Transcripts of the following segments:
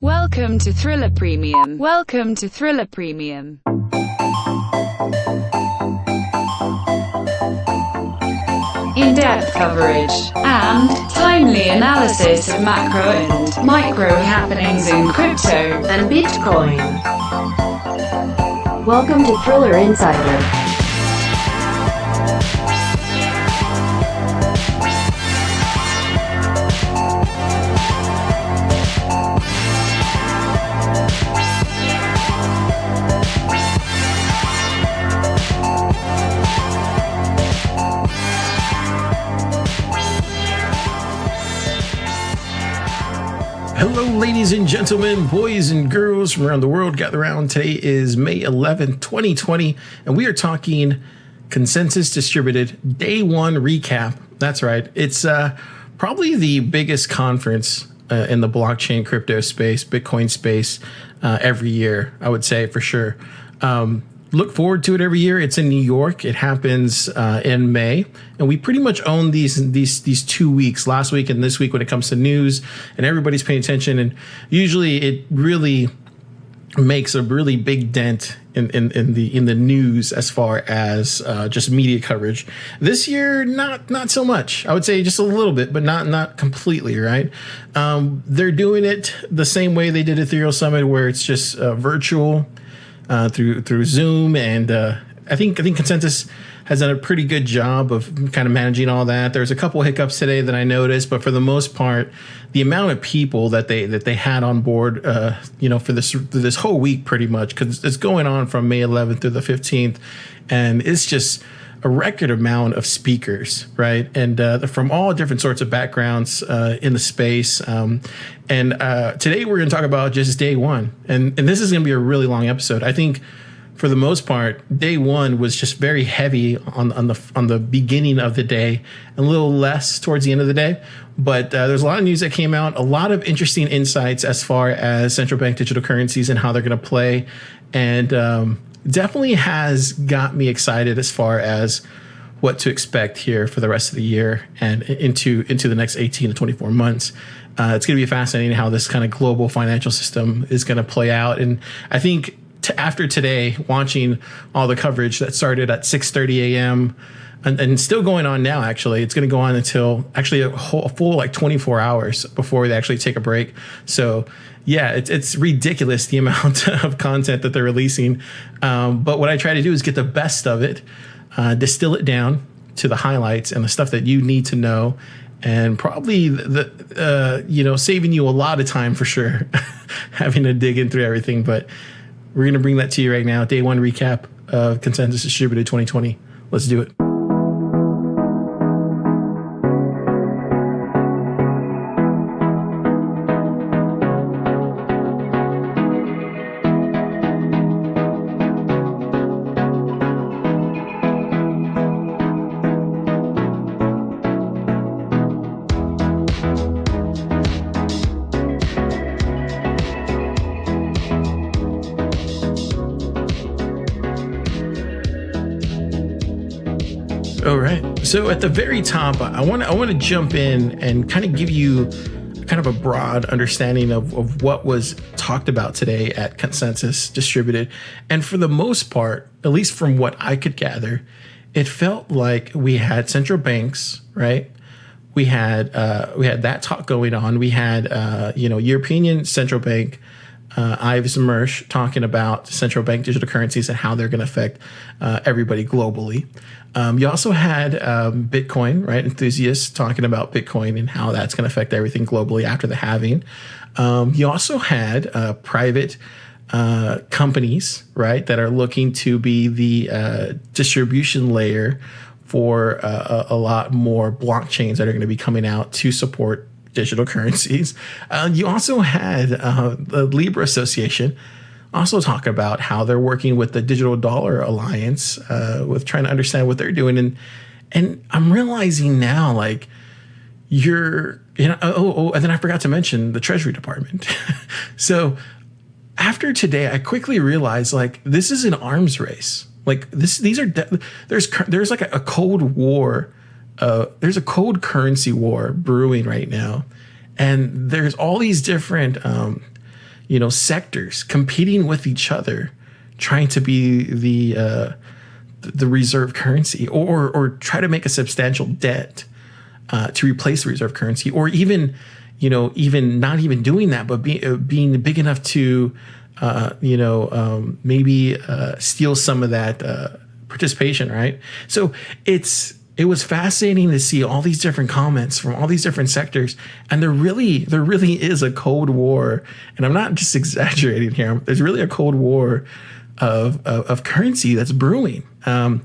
Welcome to Thriller Premium. Welcome to Thriller Premium. In-depth coverage and timely analysis of macro and micro happenings in crypto and Bitcoin. Welcome to Thriller Insider. Hello, ladies and gentlemen, boys and girls from around the world. Gather around. Today is May 11th, 2020, and we are talking Consensus Distributed Day 1 recap. That's right. It's probably the biggest conference in the blockchain crypto space, Bitcoin space, every year, I would say for sure. Look forward to it every year. It's in New York. It happens in May, and we pretty much own these 2 weeks, last week and this week, when it comes to news, and everybody's paying attention. And usually, it really makes a really big dent in the news as far as just media coverage. This year, not so much. I would say just a little bit, but not completely. Right? They're doing it the same way they did Ethereum Summit, where it's just virtual. Through Zoom, and I think Consensus has done a pretty good job of kind of managing all that. There's a couple of hiccups today that I noticed, but for the most part, the amount of people that they had on board, for this whole week, pretty much, because it's going on from May 11th through the 15th, and it's just a record amount of speakers, right? And from all different sorts of backgrounds in the space. And today we're going to talk about just day one. And this is going to be a really long episode. I think for the most part, day one was just very heavy on the beginning of the day, and a little less towards the end of the day. But there's a lot of news that came out, a lot of interesting insights as far as central bank digital currencies and how they're going to play. And definitely has got me excited as far as what to expect here for the rest of the year and into the next 18 to 24 months. It's going to be fascinating how this kind of global financial system is going to play out. And I think after today, watching all the coverage that started at 6:30 a.m. and still going on now, actually, it's going to go on until actually a full like 24 hours before they actually take a break. So yeah, it's ridiculous the amount of content that they're releasing. But what I try to do is get the best of it, distill it down to the highlights and the stuff that you need to know, and probably saving you a lot of time for sure, having to dig in through everything. But we're going to bring that to you right now. Day one recap of Consensus Distributed 2020. Let's do it. All right. So at the very top, I want to jump in and kind of give you kind of a broad understanding of what was talked about today at Consensus Distributed. And for the most part, at least from what I could gather, it felt like we had central banks, right? We had that talk going on. We had European Central Bank, Yves Mersch, talking about central bank digital currencies and how they're going to affect everybody globally. You also had Bitcoin, right? Enthusiasts talking about Bitcoin and how that's going to affect everything globally after the halving. You also had private companies, right, that are looking to be the distribution layer for a lot more blockchains that are going to be coming out to support digital currencies. You also had the Libra Association also talk about how they're working with the Digital Dollar Alliance with trying to understand what they're doing. And I'm realizing now, like, and then I forgot to mention the Treasury Department. So after today, I quickly realized, like, this is an arms race. Like there's like a Cold War. There's a cold currency war brewing right now. And there's all these different, sectors competing with each other, trying to be the reserve currency, or try to make a substantial debt to replace the reserve currency, or even not even doing that, but being big enough to maybe steal some of that participation, right? So it was fascinating to see all these different comments from all these different sectors, and there really is a Cold War, and I'm not just exaggerating here. There's really a Cold War of currency that's brewing, and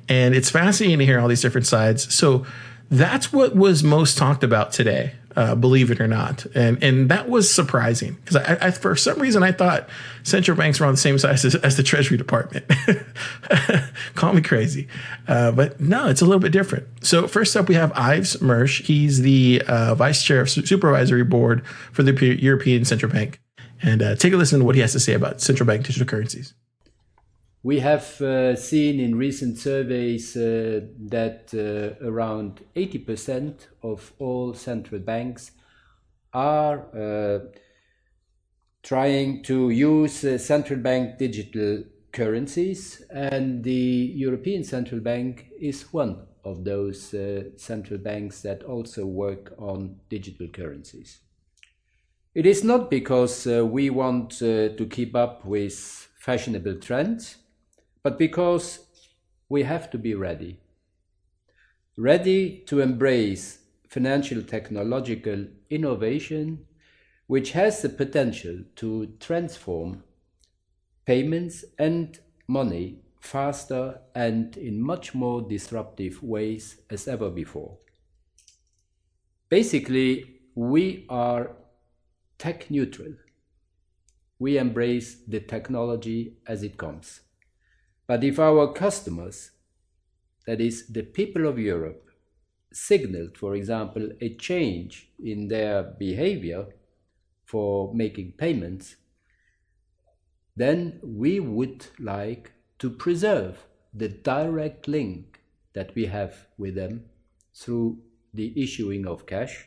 it's fascinating to hear all these different sides. So that's what was most talked about today, believe it or not, and that was surprising because I for some reason I thought central banks were on the same size as the Treasury Department. Call me crazy, but no, it's a little bit different. So first up, we have Yves Mersch. He's the vice chair of supervisory board for the European Central Bank, and take a listen to what he has to say about central bank digital currencies. We have seen in recent surveys that around 80% of all central banks are trying to use central bank digital currencies, and the European Central Bank is one of those central banks that also work on digital currencies. It is not because we want to keep up with fashionable trends, but because we have to be ready to embrace financial technological innovation, which has the potential to transform payments and money faster and in much more disruptive ways as ever before. Basically, we are tech neutral. We embrace the technology as it comes. But if our customers, that is the people of Europe, signaled, for example, a change in their behavior for making payments, then we would like to preserve the direct link that we have with them through the issuing of cash.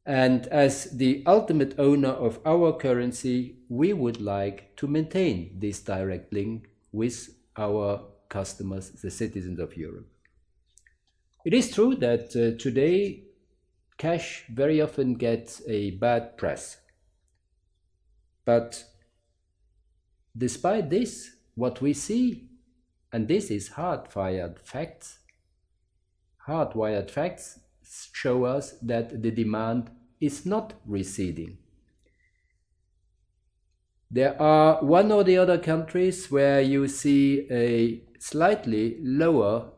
And as the ultimate owner of our currency, we would like to maintain this direct link with our customers, the citizens of Europe. It is true that today cash very often gets a bad press. But despite this, what we see, and this is hardwired facts, show us that the demand is not receding. There are one or the other countries where you see a slightly lower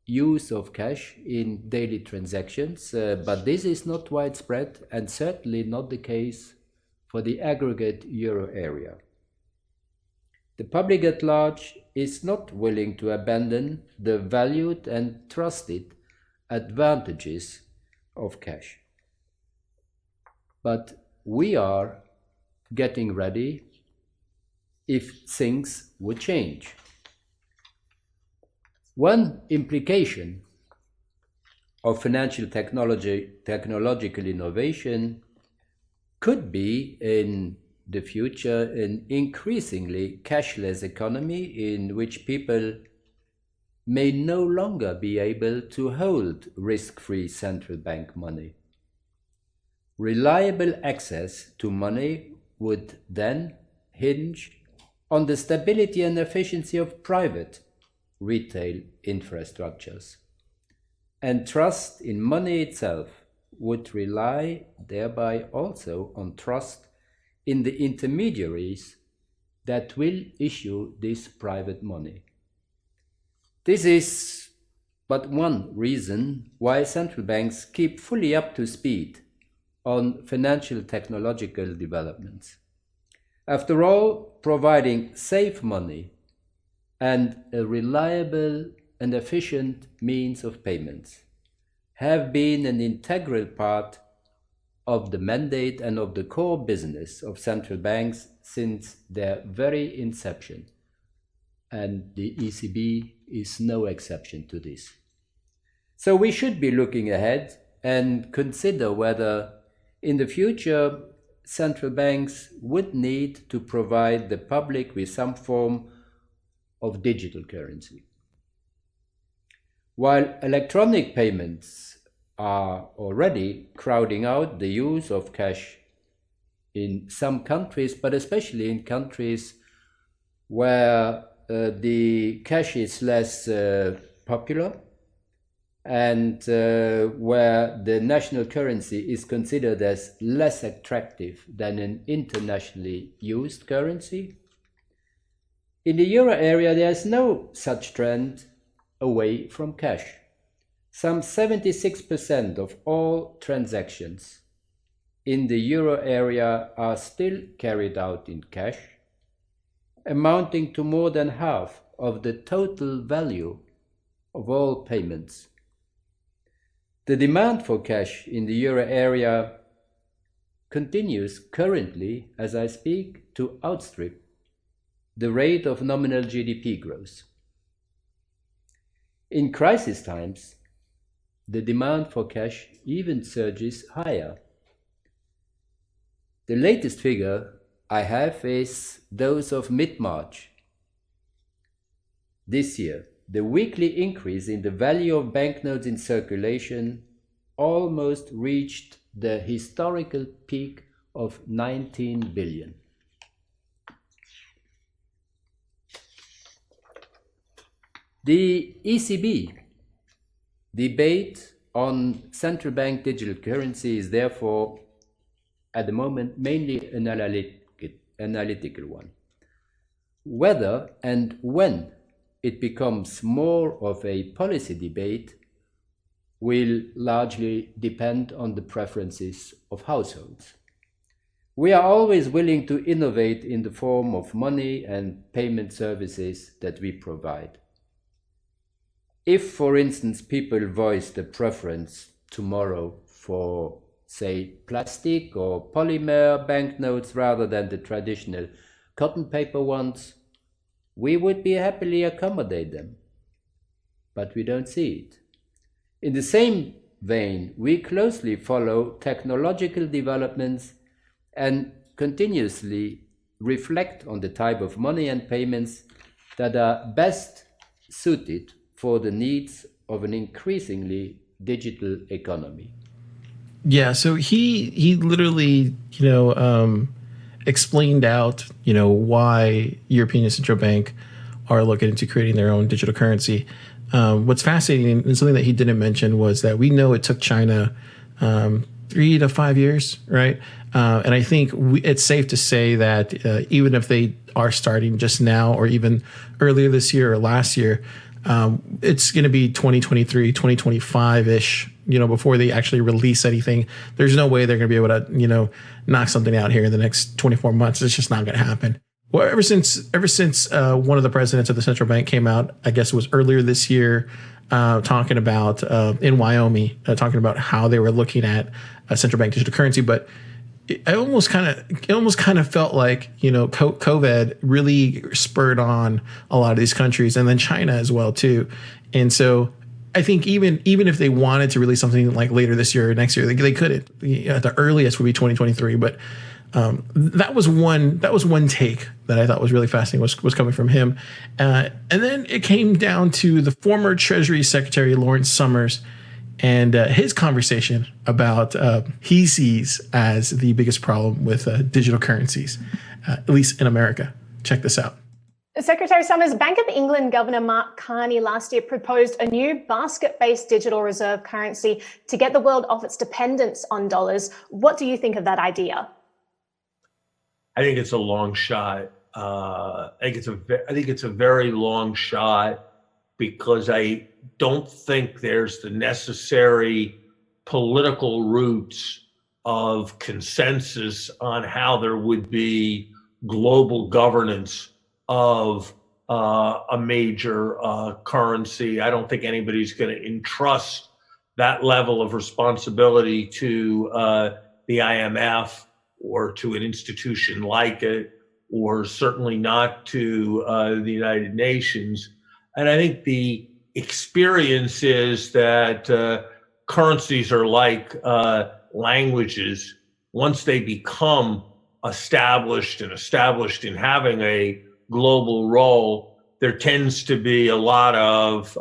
use of cash in daily transactions, but this is not widespread and certainly not the case for the aggregate euro area. The public at large is not willing to abandon the valued and trusted advantages of cash. But we are getting ready if things would change. One implication of financial technological innovation could be in the future an increasingly cashless economy in which people may no longer be able to hold risk-free central bank money. Reliable access to money would then hinge on the stability and efficiency of private retail infrastructures. And trust in money itself would rely thereby also on trust in the intermediaries that will issue this private money. This is but one reason why central banks keep fully up to speed on financial technological developments. After all, providing safe money and a reliable and efficient means of payments have been an integral part of the mandate and of the core business of central banks since their very inception. And the ECB is no exception to this. So we should be looking ahead and consider whether in the future central banks would need to provide the public with some form of digital currency. While electronic payments are already crowding out the use of cash in some countries, but especially in countries where the cash is less popular and where the national currency is considered as less attractive than an internationally used currency. In the euro area, there is no such trend away from cash. Some 76% of all transactions in the euro area are still carried out in cash, amounting to more than half of the total value of all payments. The demand for cash in the euro area continues currently, as I speak, to outstrip the rate of nominal GDP growth. In crisis times, the demand for cash even surges higher. The latest figure I have is those of mid-March. This year, the weekly increase in the value of banknotes in circulation almost reached the historical peak of 19 billion. The ECB debate on central bank digital currency is therefore, at the moment, mainly an analytical one. Whether and when it becomes more of a policy debate will largely depend on the preferences of households. We are always willing to innovate in the form of money and payment services that we provide. If, for instance, people voice the preference tomorrow for, say, plastic or polymer banknotes rather than the traditional cotton paper ones, we would be happily accommodate them. But we don't see it. In the same vein, we closely follow technological developments and continuously reflect on the type of money and payments that are best suited for the needs of an increasingly digital economy. Yeah, so he literally, explained out, why European Central Bank are looking into creating their own digital currency. What's fascinating and something that he didn't mention was that we know it took China 3 to 5 years, right? And I think it's safe to say that even if they are starting just now or even earlier this year or last year, it's going to be 2023, 2025-ish, before they actually release anything. There's no way they're going to be able to, knock something out here in the next 24 months. It's just not going to happen. Well, ever since one of the presidents of the central bank came out, I guess it was earlier this year, talking about in Wyoming, talking about how they were looking at a central bank digital currency. But it almost kind of felt like, COVID really spurred on a lot of these countries, and then China as well too. And so I think even if they wanted to release something like later this year or next year, they couldn't. At the earliest would be 2023. But that was one take that I thought was really fascinating, was coming from him. And then it came down to the former Treasury Secretary Lawrence Summers and his conversation about he sees as the biggest problem with digital currencies, at least in America. Check this out. Secretary Summers, Bank of England Governor Mark Carney last year proposed a new basket-based digital reserve currency to get the world off its dependence on dollars. What do you think of that idea? I think it's a long shot. I think it's a very long shot because I don't think there's the necessary political roots of consensus on how there would be global governance of a major currency. I don't think anybody's going to entrust that level of responsibility to the IMF or to an institution like it, or certainly not to the United Nations. And I think the experience is that currencies are like languages. once they become established in having a global role, there tends to be a lot of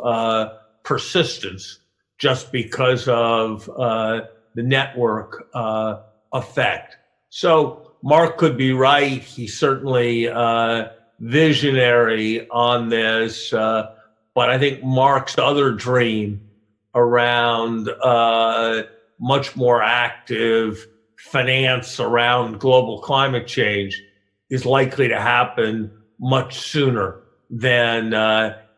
persistence just because of the network effect. So Mark could be right. He's certainly visionary on this, but I think Mark's other dream around much more active finance around global climate change is likely to happen much sooner than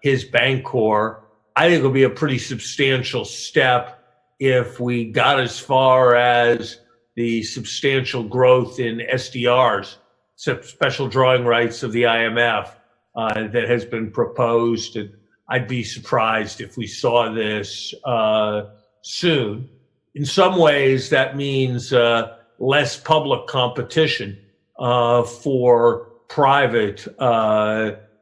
his Bancor. I think it'll be a pretty substantial step if we got as far as the substantial growth in SDRs, special drawing rights of the IMF, that has been proposed. And I'd be surprised if we saw this soon. In some ways, that means less public competition for private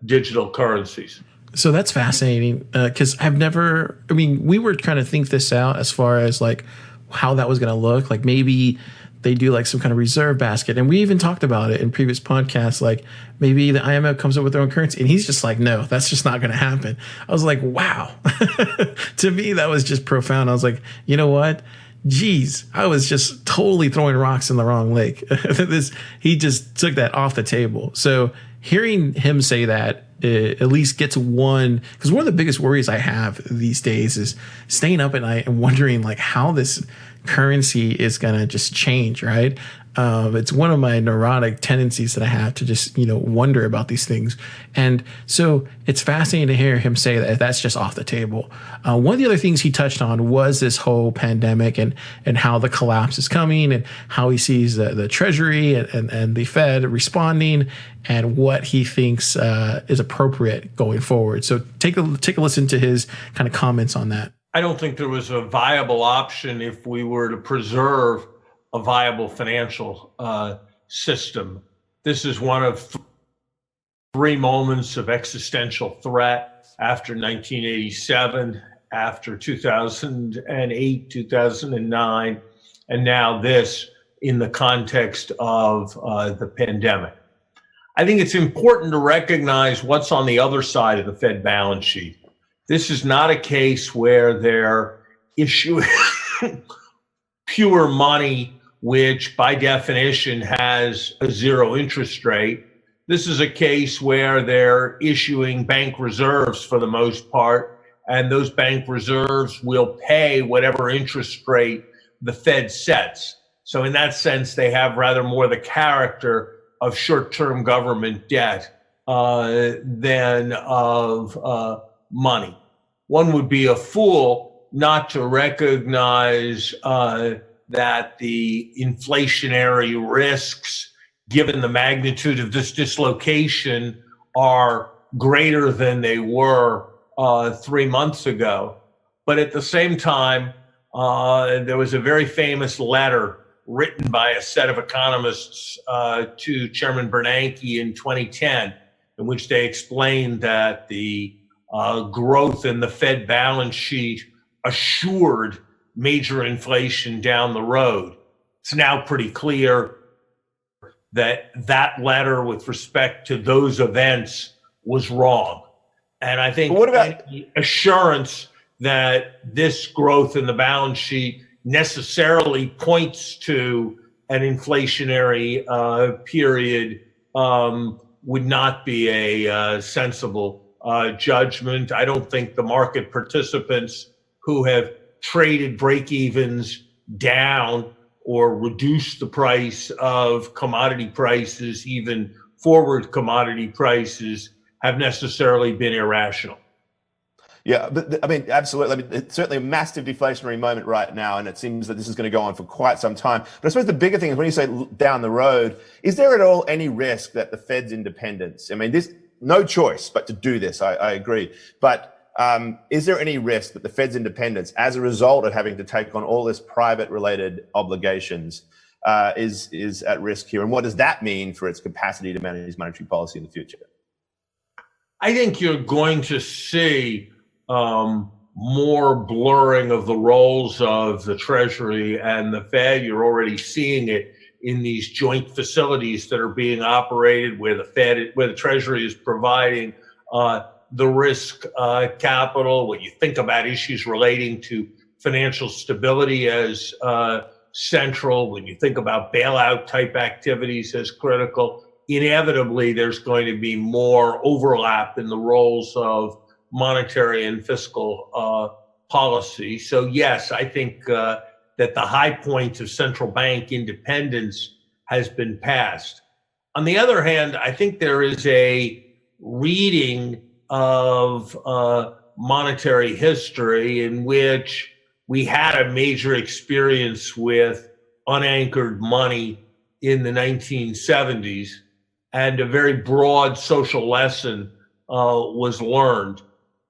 digital currencies. So that's fascinating because we were trying to think this out as far as like how that was going to look. Like maybe they do like some kind of reserve basket. And we even talked about it in previous podcasts. Like maybe the IMF comes up with their own currency, and he's just like, no, that's just not going to happen. I was like, wow. To me, that was just profound. I was like, you know what? Geez, I was just totally throwing rocks in the wrong lake. He just took that off the table. So hearing him say that at least gets one, because one of the biggest worries I have these days is staying up at night and wondering like how this currency is going to just change, right? It's one of my neurotic tendencies that I have to just, wonder about these things. And so it's fascinating to hear him say that that's just off the table. One of the other things he touched on was this whole pandemic and how the collapse is coming and how he sees the Treasury and the Fed responding and what he thinks is appropriate going forward. So take a listen to his kind of comments on that. I don't think there was a viable option if we were to preserve a viable financial system. This is one of three moments of existential threat after 1987, after 2008, 2009, and now this in the context of the pandemic. I think it's important to recognize what's on the other side of the Fed balance sheet. This is not a case where they're issuing pure money, which by definition has a zero interest rate. This is a case where they're issuing bank reserves for the most part, and those bank reserves will pay whatever interest rate the Fed sets. So in that sense, they have rather more the character of short-term government debt than of money. One would be a fool not to recognize that the inflationary risks, given the magnitude of this dislocation, are greater than they were 3 months ago. But at the same time, there was a very famous letter written by a set of economists to Chairman Bernanke in 2010, in which they explained that the growth in the Fed balance sheet assured major inflation down the road. It's now pretty clear that that letter with respect to those events was wrong. And I think what about the assurance that this growth in the balance sheet necessarily points to an inflationary period would not be a sensible judgment. I don't think the market participants who have traded break-evens down or reduced the price of commodity prices, even forward commodity prices, have necessarily been irrational. Yeah, but I mean, absolutely. I mean, it's certainly a massive deflationary moment right now, and it seems that this is going to go on for quite some time. But I suppose the bigger thing is when you say down the road, is there at all any risk that the Fed's independence, I mean, there's no choice but to do this, I agree, but is there any risk that the Fed's independence, as a result of having to take on all this private-related obligations, is at risk here? And what does that mean for its capacity to manage monetary policy in the future? I think you're going to see more blurring of the roles of the Treasury and the Fed. You're already seeing it in these joint facilities that are being operated, where the Treasury is providing the risk capital. When you think about issues relating to financial stability as central, when you think about bailout type activities as critical, inevitably there's going to be more overlap in the roles of monetary and fiscal policy. So yes, I think that the high point of central bank independence has been passed. On the other hand, I think there is a reading of monetary history in which we had a major experience with unanchored money in the 1970s, and a very broad social lesson was learned.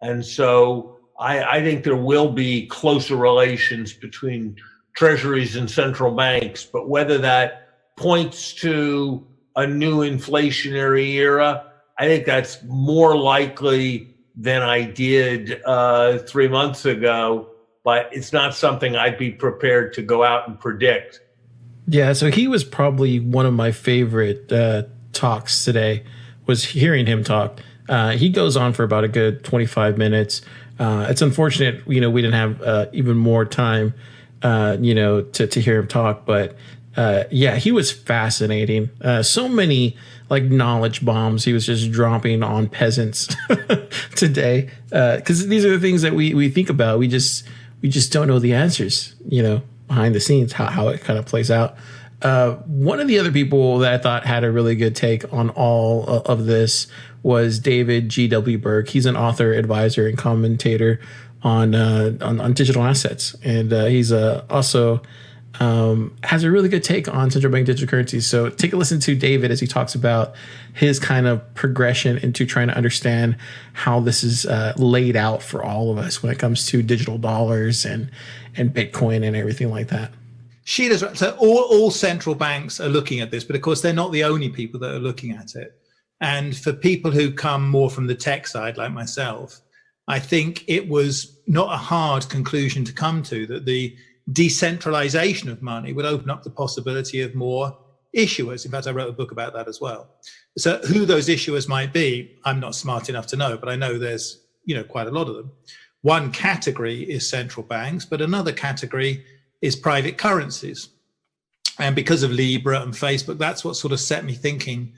And so I think there will be closer relations between treasuries and central banks, but whether that points to a new inflationary era, I think that's more likely than I did 3 months ago, but it's not something I'd be prepared to go out and predict. Yeah, so he was probably one of my favorite talks today, was hearing him talk. He goes on for about a good 25 minutes. It's unfortunate, we didn't have even more time, to hear him talk. But yeah, he was fascinating. So many knowledge bombs he was just dropping on peasants today. Because these are the things that we think about. We just don't know the answers, behind the scenes, how it kind of plays out. One of the other people that I thought had a really good take on all of this was David G.W. Berg. He's an author, advisor, and commentator on digital assets, and he's also has a really good take on central bank digital currencies. So take a listen to David as he talks about his kind of progression into trying to understand how this is laid out for all of us when it comes to digital dollars and Bitcoin and everything like that. Sheila's right. So all central banks are looking at this, but of course they're not the only people that are looking at it. And for people who come more from the tech side, like myself, I think it was not a hard conclusion to come to that the decentralization of money would open up the possibility of more issuers. In fact, I wrote a book about that as well. So who those issuers might be, I'm not smart enough to know, but I know there's quite a lot of them. One category is central banks, but another category is private currencies. And because of Libra and Facebook, that's what sort of set me thinking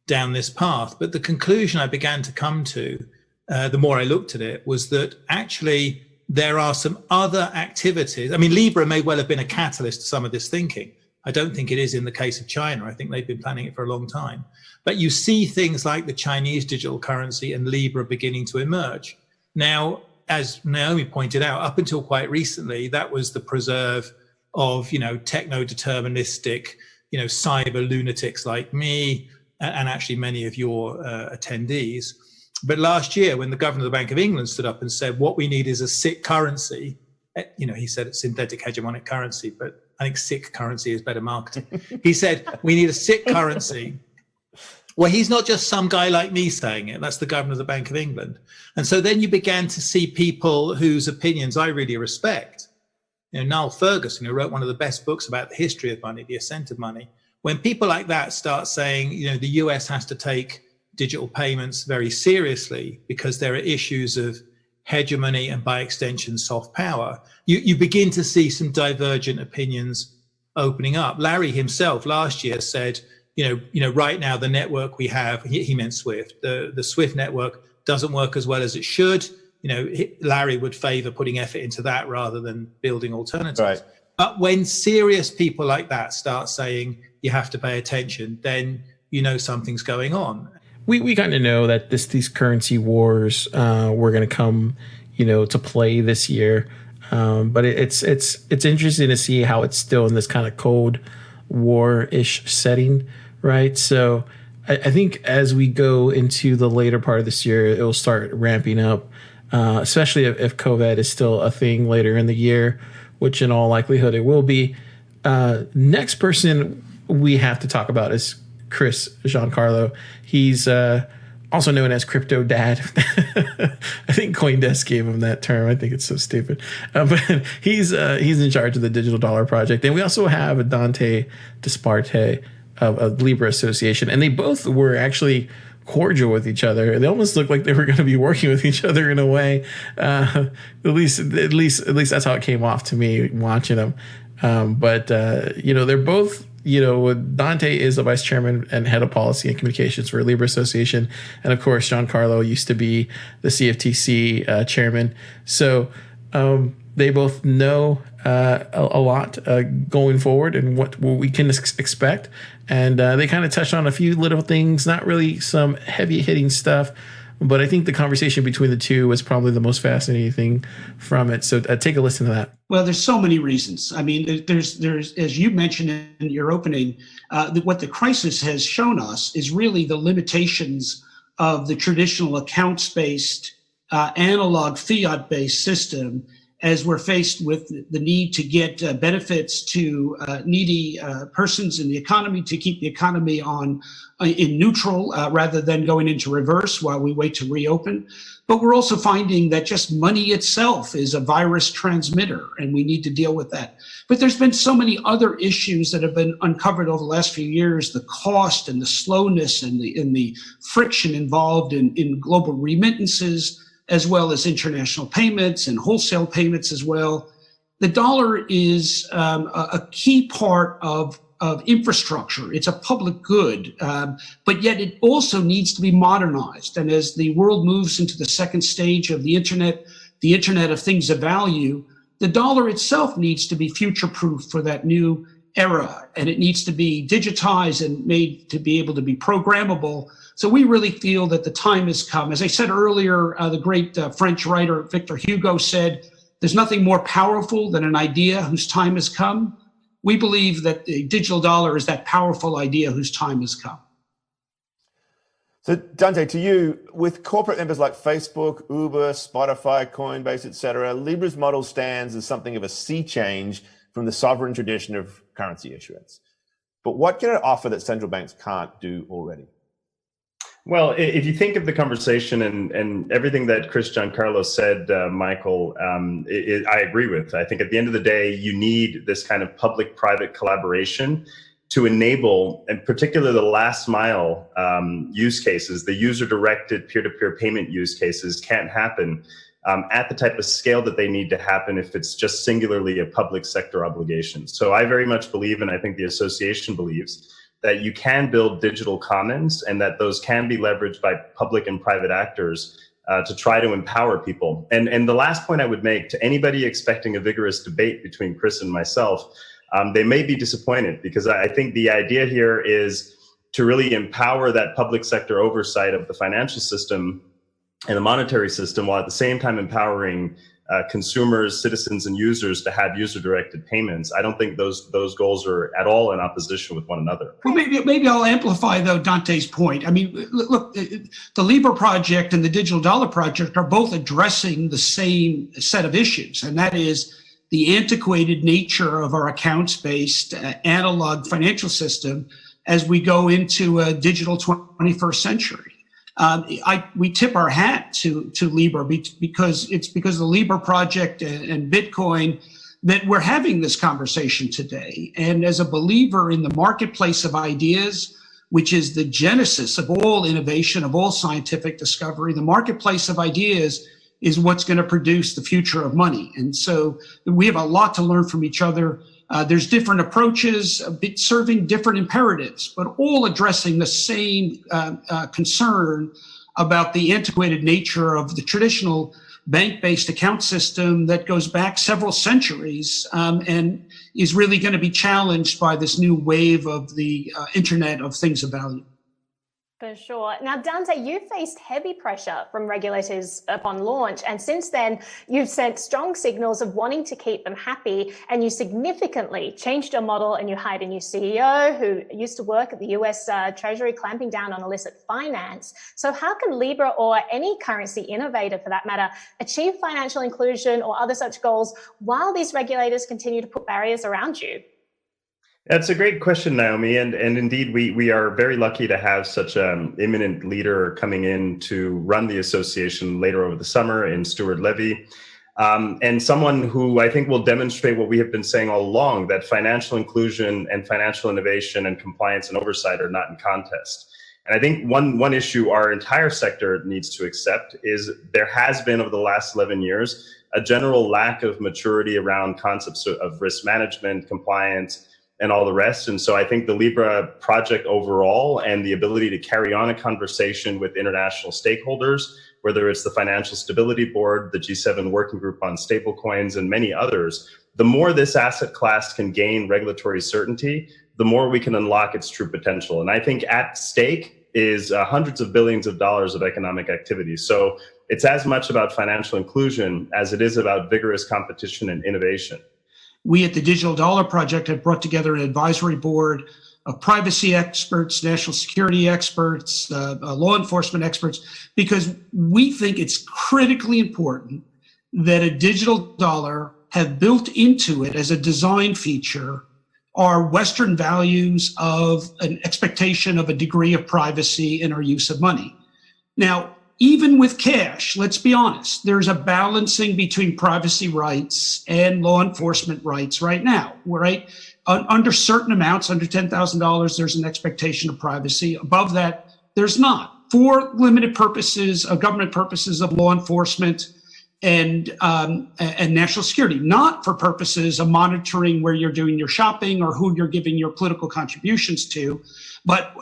down this path. But the conclusion I began to come to, the more I looked at it, was that actually there are some other activities. I mean, Libra may well have been a catalyst to some of this thinking. I don't think it is in the case of China. I think they've been planning it for a long time. But you see things like the Chinese digital currency and Libra beginning to emerge. Now, as Naomi pointed out, up until quite recently, that was the preserve of, techno-deterministic, cyber lunatics like me, and actually many of your attendees. But last year, when the governor of the Bank of England stood up and said, what we need is a SIC currency, he said it's synthetic hegemonic currency, but I think SIC currency is better marketing. He said, we need a SIC currency. Well, he's not just some guy like me saying it. That's the governor of the Bank of England. And so then you began to see people whose opinions I really respect. Niall Ferguson, who wrote one of the best books about the history of money, The Ascent of Money. When people like that start saying, the US has to take digital payments very seriously because there are issues of hegemony and by extension soft power, you begin to see some divergent opinions opening up. Larry himself last year said, right now the network we have, he meant SWIFT, the SWIFT network doesn't work as well as it should. Larry would favor putting effort into that rather than building alternatives. Right. But when serious people like that start saying you have to pay attention, then something's going on. We kind of know that these currency wars were going to come, to play this year. But it's interesting to see how it's still in this kind of Cold War-ish setting, right? So I think as we go into the later part of this year, it will start ramping up, especially if COVID is still a thing later in the year, which in all likelihood it will be. Next person we have to talk about is Chris Giancarlo. He's also known as Crypto Dad. I think CoinDesk gave him that term. I think it's so stupid. But he's in charge of the Digital Dollar Project. And we also have Dante Disparte of Libra Association. And they both were actually cordial with each other. They almost looked like they were going to be working with each other in a way. At least that's how it came off to me watching them. But they're both, Dante is the vice chairman and head of policy and communications for Libra Association. And of course, Giancarlo used to be the CFTC chairman. So they both know a lot going forward and what we can expect. And they kind of touched on a few little things, not really some heavy hitting stuff. But I think the conversation between the two was probably the most fascinating thing from it. So take a listen to that. Well, there's so many reasons. I mean, there's as you mentioned in your opening, what the crisis has shown us is really the limitations of the traditional accounts-based, analog fiat-based system as we're faced with the need to get benefits to needy persons in the economy, to keep the economy in neutral rather than going into reverse while we wait to reopen. But we're also finding that just money itself is a virus transmitter, and we need to deal with that. But there's been so many other issues that have been uncovered over the last few years: the cost and the slowness and the friction involved in global remittances, as well as international payments and wholesale payments as well. The dollar is a key part of infrastructure. It's a public good, but yet it also needs to be modernized. And as the world moves into the second stage of the Internet of Things of Value, the dollar itself needs to be future-proof for that new era, and it needs to be digitized and made to be able to be programmable. So we really feel that the time has come. As I said earlier, the great French writer Victor Hugo said, "There's nothing more powerful than an idea whose time has come." We believe that the digital dollar is that powerful idea whose time has come. So Dante, to you, with corporate members like Facebook, Uber, Spotify, Coinbase, etc., Libra's model stands as something of a sea change from the sovereign tradition of currency issuance. But what can it offer that central banks can't do already? Well, if you think of the conversation and everything that Chris Giancarlo said, Michael, I agree with. I think at the end of the day, you need this kind of public-private collaboration to enable, and particularly the last mile use cases, the user-directed peer-to-peer payment use cases can't happen at the type of scale that they need to happen if it's just singularly a public sector obligation. So I very much believe, and I think the association believes, that you can build digital commons and that those can be leveraged by public and private actors to try to empower people. And the last point I would make to anybody expecting a vigorous debate between Chris and myself, they may be disappointed, because I think the idea here is to really empower that public sector oversight of the financial system and the monetary system, while at the same time empowering consumers, citizens, and users to have user-directed payments. I don't think those goals are at all in opposition with one another. Well, maybe I'll amplify, though, Dante's point. I mean, look, the Libra Project and the Digital Dollar Project are both addressing the same set of issues, and that is the antiquated nature of our accounts-based analog financial system as we go into a digital 21st century. We tip our hat to Libra because it's because of the Libra project and Bitcoin that we're having this conversation today. And as a believer in the marketplace of ideas, which is the genesis of all innovation, of all scientific discovery, the marketplace of ideas is what's going to produce the future of money. And so we have a lot to learn from each other. There's different approaches, serving different imperatives, but all addressing the same concern about the antiquated nature of the traditional bank-based account system that goes back several centuries and is really going to be challenged by this new wave of the Internet of Things of Value. For sure. Now, Dante, you faced heavy pressure from regulators upon launch, and since then, you've sent strong signals of wanting to keep them happy, and you significantly changed your model, and you hired a new CEO who used to work at the US Treasury, clamping down on illicit finance. So how can Libra, or any currency innovator for that matter, achieve financial inclusion or other such goals while these regulators continue to put barriers around you? That's a great question, Naomi, and indeed we are very lucky to have such an imminent leader coming in to run the association later over the summer in Stuart Levy, and someone who I think will demonstrate what we have been saying all along, that financial inclusion and financial innovation and compliance and oversight are not in contest. And I think one issue our entire sector needs to accept is there has been over the last 11 years a general lack of maturity around concepts of risk management, compliance, and all the rest. And so I think the Libra project overall and the ability to carry on a conversation with international stakeholders, whether it's the Financial Stability Board, the G7 Working Group on Stablecoins, and many others, the more this asset class can gain regulatory certainty, the more we can unlock its true potential. And I think at stake is hundreds of billions of dollars of economic activity. So it's as much about financial inclusion as it is about vigorous competition and innovation. We at the Digital Dollar Project have brought together an advisory board of privacy experts, national security experts, law enforcement experts, because we think it's critically important that a digital dollar have built into it as a design feature are Western values of an expectation of a degree of privacy in our use of money. Now, even with cash, let's be honest, there's a balancing between privacy rights and law enforcement rights right now, right? Under certain amounts, under $10,000, there's an expectation of privacy. Above that, there's not. For limited purposes, government purposes of law enforcement and national security, not for purposes of monitoring where you're doing your shopping or who you're giving your political contributions to, but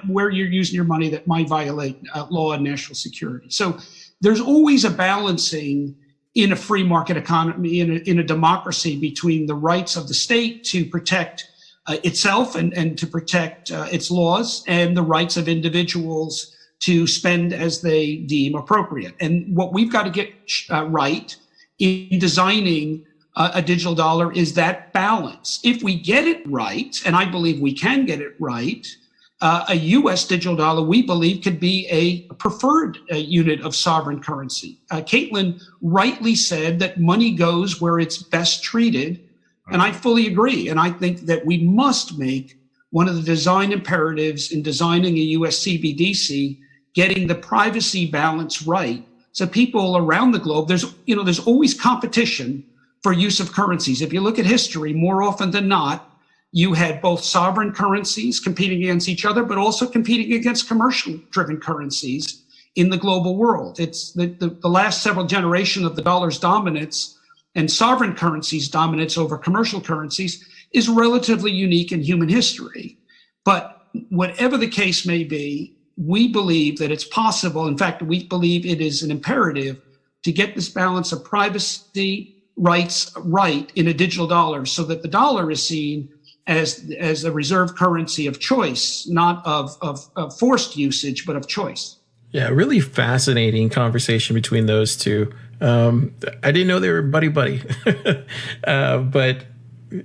where you're using your money that might violate law and national security. So there's always a balancing in a free market economy, in a democracy, between the rights of the state to protect itself and to protect its laws, and the rights of individuals to spend as they deem appropriate. And what we've got to get right in designing a digital dollar is that balance. If we get it right, and I believe we can get it right, a US digital dollar, we believe, could be a preferred unit of sovereign currency. Caitlin rightly said that money goes where it's best treated, and I fully agree. And I think that we must make one of the design imperatives in designing a US CBDC getting the privacy balance right. So people around the globe, there's always competition for use of currencies. If you look at history, more often than not, you had both sovereign currencies competing against each other, but also competing against commercial-driven currencies in the global world. It's the last several generations of the dollar's dominance and sovereign currencies' dominance over commercial currencies is relatively unique in human history. But whatever the case may be, we believe that it's possible. In fact, we believe it is an imperative to get this balance of privacy rights right in a digital dollar, so that the dollar is seen as a reserve currency of choice, not of forced usage, but of choice. Yeah, really fascinating conversation between those two. I didn't know they were buddy-buddy, but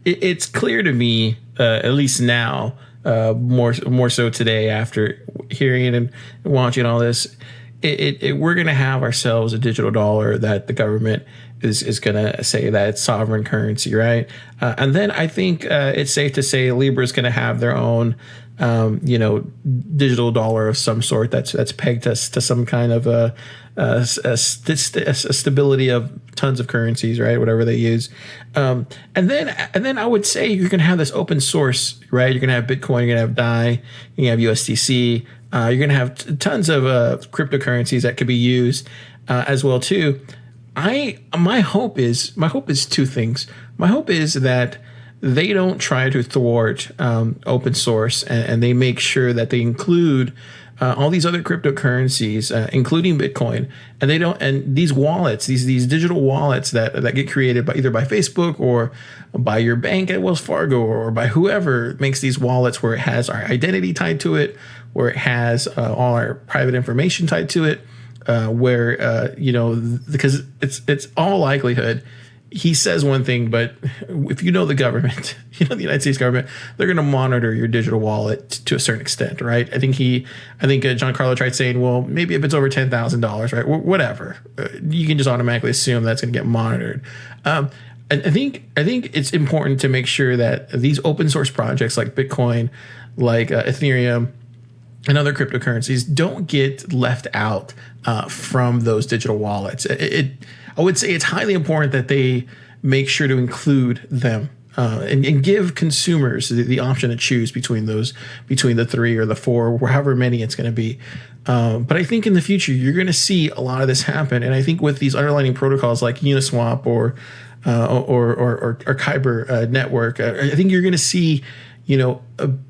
it's clear to me, at least now, more so today after hearing it and watching all this, we're going to have ourselves a digital dollar that the government is going to say that it's sovereign currency, right? And then I think it's safe to say Libra is going to have their own, digital dollar of some sort that's pegged to some kind of a stability of tons of currencies, right? Whatever they use, and then I would say you're going to have this open source, right? You're going to have Bitcoin, you're going to have DAI, you have USDC, you're going to have tons of cryptocurrencies that could be used as well too. My hope is two things. My hope is that they don't try to thwart open source, and they make sure that they include all these other cryptocurrencies, including Bitcoin, and these wallets, these digital wallets that get created by either by Facebook or by your bank at Wells Fargo or by whoever makes these wallets, where it has our identity tied to it, where it has all our private information tied to it. Because it's all likelihood he says one thing, but if you know the government, the United States government, they're going to monitor your digital wallet to a certain extent, right? I think Giancarlo tried saying, well, maybe if it's over $10,000, right? Whatever, you can just automatically assume that's going to get monitored. I think it's important to make sure that these open source projects like Bitcoin, like Ethereum, and other cryptocurrencies don't get left out from those digital wallets. I would say it's highly important that they make sure to include them and give consumers the option to choose between the 3 or the 4, or however many it's going to be. But I think in the future you're going to see a lot of this happen, and I think with these underlying protocols like Uniswap or Kyber network, I think you're going to see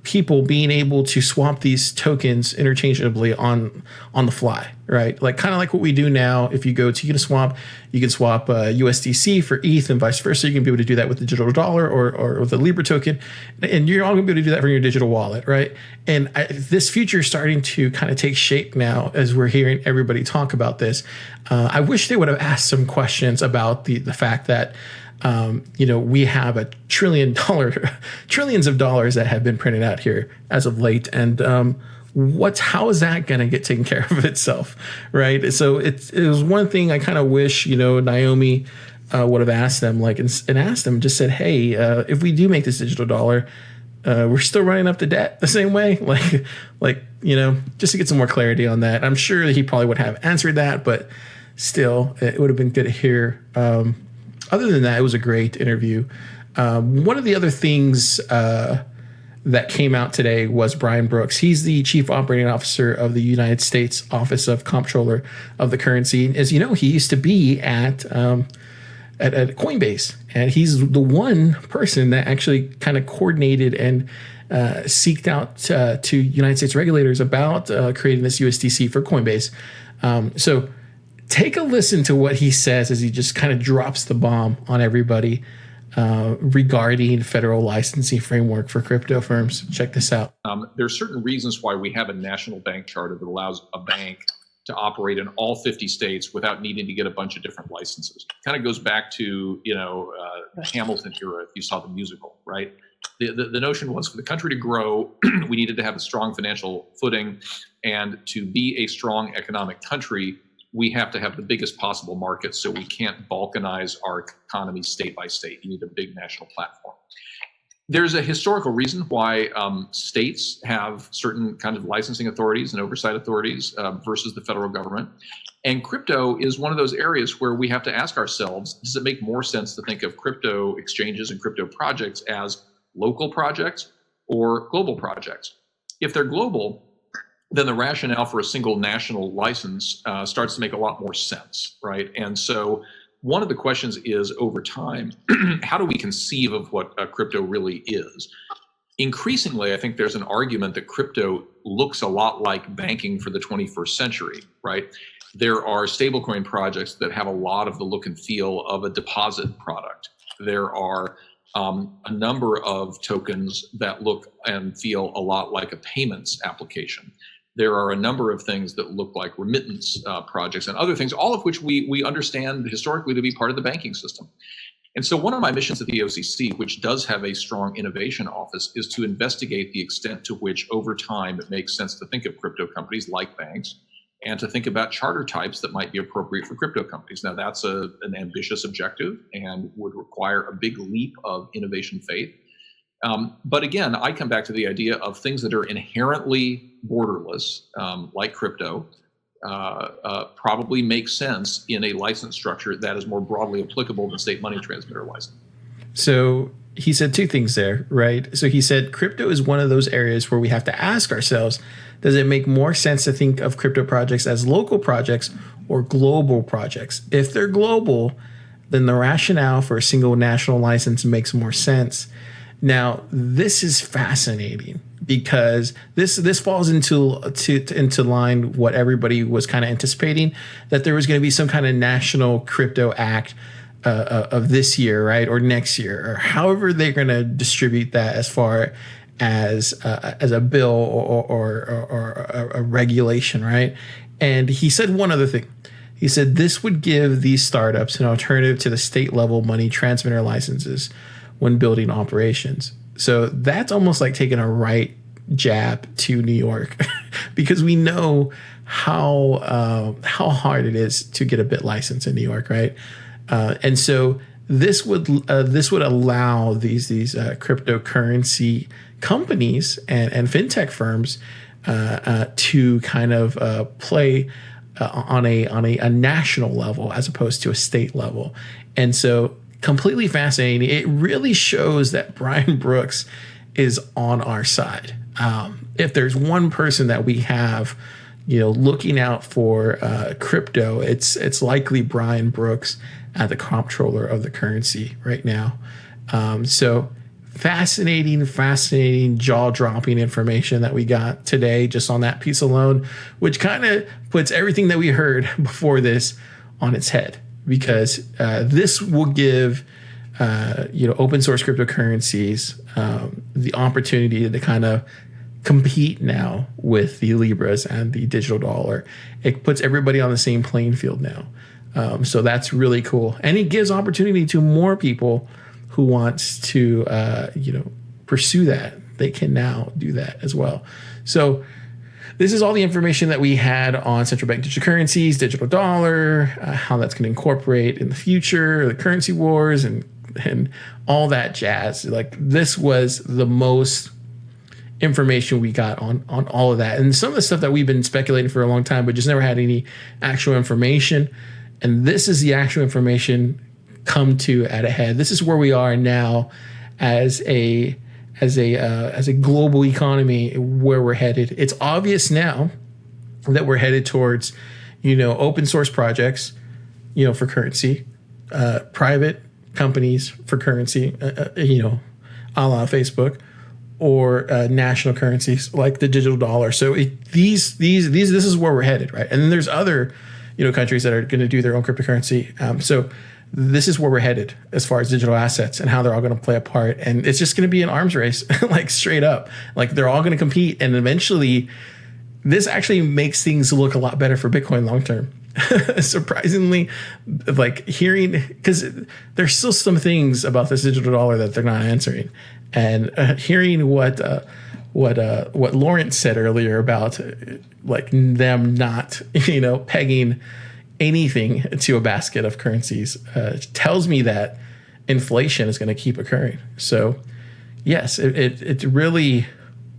people being able to swap these tokens interchangeably on the fly, right? Like kind of like what we do now. If you go to Uniswap, you can swap USDC for ETH and vice versa. You can be able to do that with the digital dollar or with the Libra token, and you're all going to be able to do that from your digital wallet, right? And this future is starting to kind of take shape now as we're hearing everybody talk about this. I wish they would have asked some questions about the fact that we have trillions of dollars that have been printed out here as of late. And how is that going to get taken care of itself? Right. So it was one thing I kind of wish, Naomi would have asked them just said, hey, if we do make this digital dollar, we're still running up the debt the same way, just to get some more clarity on that. I'm sure that he probably would have answered that, but still, it would have been good to hear. Other than that, it was a great interview. One of the other things that came out today was Brian Brooks. He's the Chief Operating Officer of the United States Office of Comptroller of the Currency. As you know, he used to be at Coinbase, and he's the one person that actually kind of coordinated and seeked out to United States regulators about creating this USDC for Coinbase. So take a listen to what he says as he just kind of drops the bomb on everybody regarding federal licensing framework for crypto firms. Check this out. There are certain reasons why we have a national bank charter that allows a bank to operate in all 50 states without needing to get a bunch of different licenses. Kind of goes back to, Hamilton era, if you saw the musical, right? The notion was for the country to grow, we needed to have a strong financial footing, and to be a strong economic country, we have to have the biggest possible market, so we can't balkanize our economy state by state. You need a big national platform. There's a historical reason why states have certain kind of licensing authorities and oversight authorities versus the federal government. And crypto is one of those areas where we have to ask ourselves, does it make more sense to think of crypto exchanges and crypto projects as local projects or global projects? If they're global, then the rationale for a single national license starts to make a lot more sense, right? And so one of the questions is, over time, how do we conceive of what crypto really is? Increasingly, I think there's an argument that crypto looks a lot like banking for the 21st century, right? There are stablecoin projects that have a lot of the look and feel of a deposit product. There are a number of tokens that look and feel a lot like a payments application. There are a number of things that look like remittance projects and other things, all of which we understand historically to be part of the banking system. And so one of my missions at the OCC, which does have a strong innovation office, is to investigate the extent to which over time it makes sense to think of crypto companies like banks and to think about charter types that might be appropriate for crypto companies. Now that's an ambitious objective and would require a big leap of innovation faith. But again, I come back to the idea of things that are inherently borderless, like crypto, probably make sense in a license structure that is more broadly applicable than state money transmitter license. So he said two things there, right? So he said crypto is one of those areas where we have to ask ourselves, does it make more sense to think of crypto projects as local projects or global projects? If they're global, then the rationale for a single national license makes more sense. Now, this is fascinating because this falls into line what everybody was kind of anticipating, that there was going to be some kind of national crypto act of this year, right, or next year, or however they're going to distribute that as far as a bill or a regulation, right? And he said one other thing. He said this would give these startups an alternative to the state level money transmitter licenses when building operations. So that's almost like taking a right jab to New York because we know how hard it is to get a BIT license in New York, right? And so this would allow these cryptocurrency companies and fintech firms to kind of play on a national level as opposed to a state level. And so completely fascinating. It really shows that Brian Brooks is on our side. If there's one person that we have, looking out for crypto, it's likely Brian Brooks, the comptroller of the currency right now. So fascinating, jaw-dropping information that we got today just on that piece alone, which kind of puts everything that we heard before this on its head, because this will give open source cryptocurrencies the opportunity to kind of compete now with the Libras and the digital dollar. It puts everybody on the same playing field now. So that's really cool. And it gives opportunity to more people who wants to, pursue that. They can now do that as well. So this is all the information that we had on central bank digital currencies, digital dollar, how that's going to incorporate in the future, the currency wars, and all that jazz. Like, this was the most information we got on all of that. And some of the stuff that we've been speculating for a long time, but just never had any actual information. And this is the actual information come to at a head. This is where we are now as a global economy, where we're headed. It's obvious now that we're headed towards, open source projects, for currency, private companies for currency, a la Facebook, or national currencies like the digital dollar. So this is where we're headed, right? And then there's other, countries that are going to do their own cryptocurrency. So this is where we're headed as far as digital assets and how they're all going to play a part. And it's just going to be an arms race, like straight up. Like, they're all going to compete. And eventually, this actually makes things look a lot better for Bitcoin long term. Surprisingly, like, hearing, because there's still some things about this digital dollar that they're not answering. And hearing what Lawrence said earlier about like them not, pegging anything to a basket of currencies tells me that inflation is going to keep occurring. So yes, it really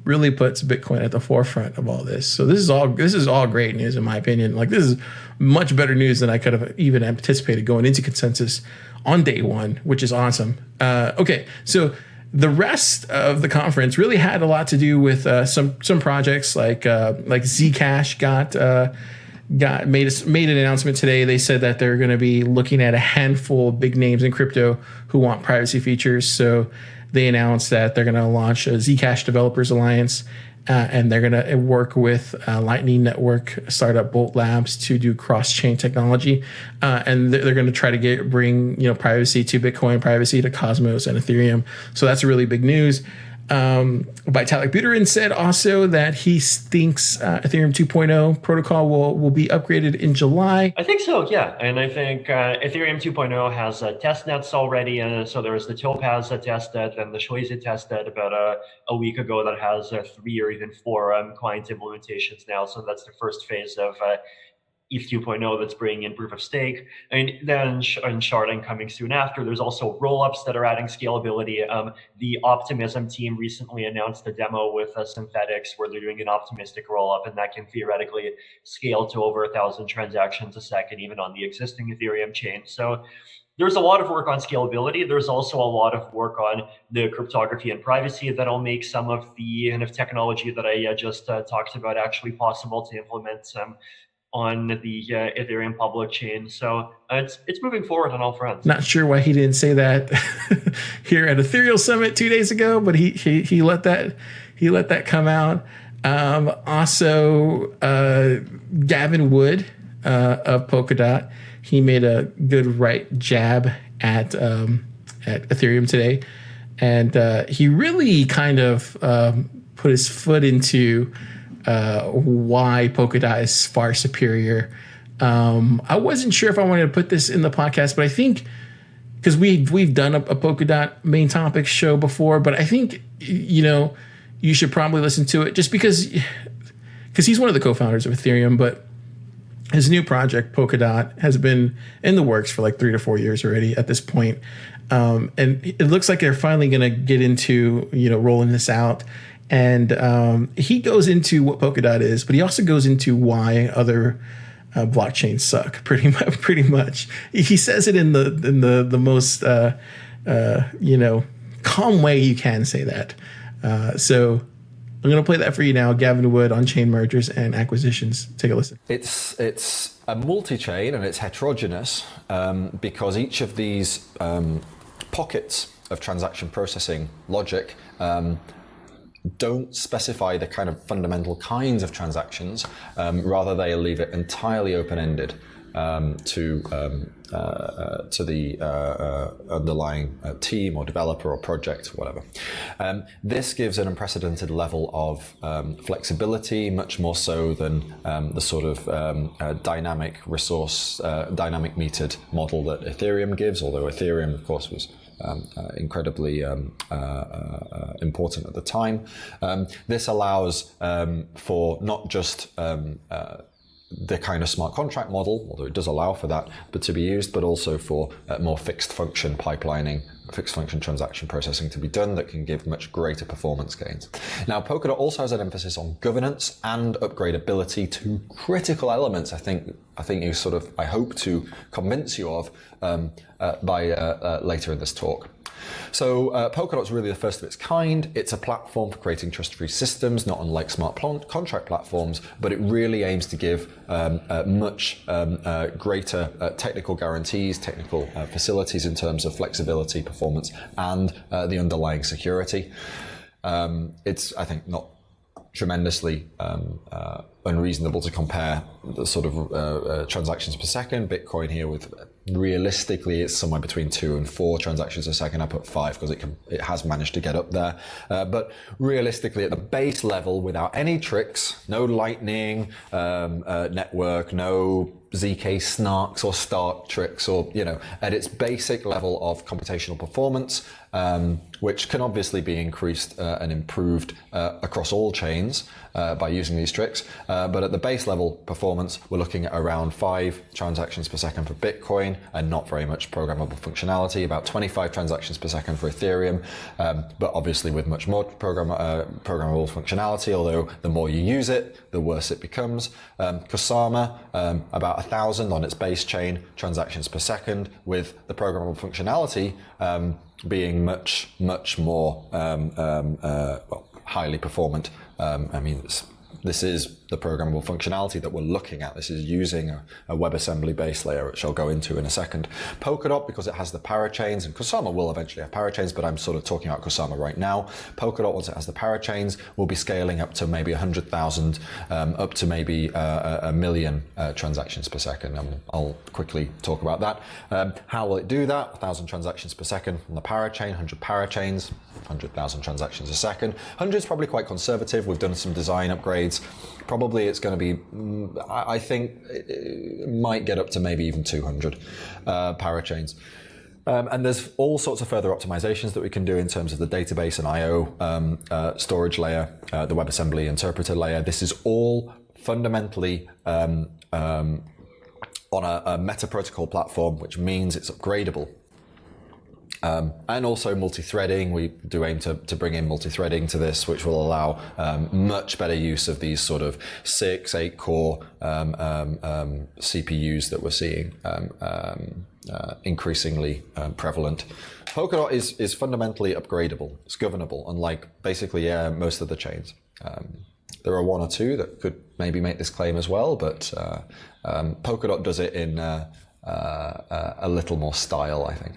puts Bitcoin at the forefront of all this. So this is all great news, in my opinion. Like, this is much better news than I could have even anticipated going into consensus on day one, which is awesome. Okay, so the rest of the conference really had a lot to do with some projects like Zcash made an announcement today. They said that they're going to be looking at a handful of big names in crypto who want privacy features. So they announced that they're going to launch a Zcash Developers Alliance, and they're going to work with Lightning Network startup Bolt Labs to do cross-chain technology, and they're going to try to bring privacy to Bitcoin, privacy to Cosmos and Ethereum. So that's really big news. Vitalik Buterin said also that he thinks Ethereum 2.0 protocol will be upgraded in July. I think so, yeah. And I think Ethereum 2.0 has test nets already. And so there was the Topaz test net and the Schleuse test net about a week ago that has 3 or even 4 client implementations now. So that's the first phase of ETH 2.0 that's bringing in proof of stake. And then in sharding coming soon after, there's also rollups that are adding scalability. The Optimism team recently announced a demo with Synthetics where they're doing an optimistic rollup, and that can theoretically scale to over 1,000 transactions a second, even on the existing Ethereum chain. So there's a lot of work on scalability. There's also a lot of work on the cryptography and privacy that'll make some of the kind of technology that I just talked about actually possible to implement on the Ethereum public chain. So it's moving forward on all fronts. Not sure why he didn't say that here at Ethereal Summit 2 days ago, but he let that come out. Also, Gavin Wood of Polkadot, he made a good right jab at Ethereum today, and he really kind of put his foot into why Polkadot is far superior. I wasn't sure if I wanted to put this in the podcast, but I think because we've done a Polkadot main topics show before, but I think you should probably listen to it just because he's one of the co-founders of Ethereum. But his new project, Polkadot, has been in the works for like 3 to 4 years already at this point. And it looks like they're finally going to get into, rolling this out. And he goes into what Polkadot is, but he also goes into why other blockchains suck pretty much. He says it in the most, calm way you can say that. So I'm going to play that for you now. Gavin Wood, on-chain mergers and acquisitions. Take a listen. It's a multi-chain and it's heterogeneous because each of these pockets of transaction processing logic don't specify the kind of fundamental kinds of transactions. Rather, they leave it entirely open-ended to the underlying team or developer or project, whatever. This gives an unprecedented level of flexibility, much more so than the sort of dynamic resource, dynamic metered model that Ethereum gives, although Ethereum, of course, was incredibly important at the time. This allows for not just the kind of smart contract model, although it does allow for that, but to be used, but also for more fixed function pipelining, fixed function transaction processing to be done that can give much greater performance gains. Now, Polkadot also has an emphasis on governance and upgradability, two critical elements I think you I hope to convince you of by later in this talk. So Polkadot's really the first of its kind. It's a platform for creating trust-free systems, not unlike smart contract platforms, but it really aims to give much greater technical guarantees, technical facilities in terms of flexibility, performance, and the underlying security. It's, I think, not tremendously unreasonable to compare the sort of transactions per second. Bitcoin here with realistically it's somewhere between 2 and 4 transactions a second. I put 5 because it has managed to get up there. But realistically at the base level, without any tricks, no lightning network, no ZK snarks or start tricks, or at its basic level of computational performance, which can obviously be increased and improved across all chains by using these tricks. But at the base level performance, we're looking at around 5 transactions per second for Bitcoin and not very much programmable functionality, about 25 transactions per second for Ethereum, but obviously with much more programmable functionality, although the more you use it, the worse it becomes. Kusama, about 1,000 on its base chain transactions per second, with the programmable functionality being much more highly performant. This is the programmable functionality that we're looking at. This is using a WebAssembly base layer, which I'll go into in a second. Polkadot, because it has the parachains, and Kusama will eventually have parachains, but I'm sort of talking about Kusama right now. Polkadot, once it has the parachains, will be scaling up to maybe 100,000, up to maybe a million transactions per second. I'll quickly talk about that. How will it do that? 1,000 transactions per second on the parachain, 100 parachains, 100,000 transactions a second. 100 is probably quite conservative. We've done some design upgrades. Probably it's going to be, I think it might get up to maybe even 200 parachains. And there's all sorts of further optimizations that we can do in terms of the database and I/O storage layer, the WebAssembly interpreter layer. This is all fundamentally on a meta protocol platform, which means it's upgradable. And also multi-threading. We do aim to bring in multi-threading to this, which will allow much better use of these sort of 6, 8 core CPUs that we're seeing increasingly prevalent. Polkadot is fundamentally upgradable. It's governable, unlike basically most of the chains. There are 1 or 2 that could maybe make this claim as well, but Polkadot does it in a little more style, I think.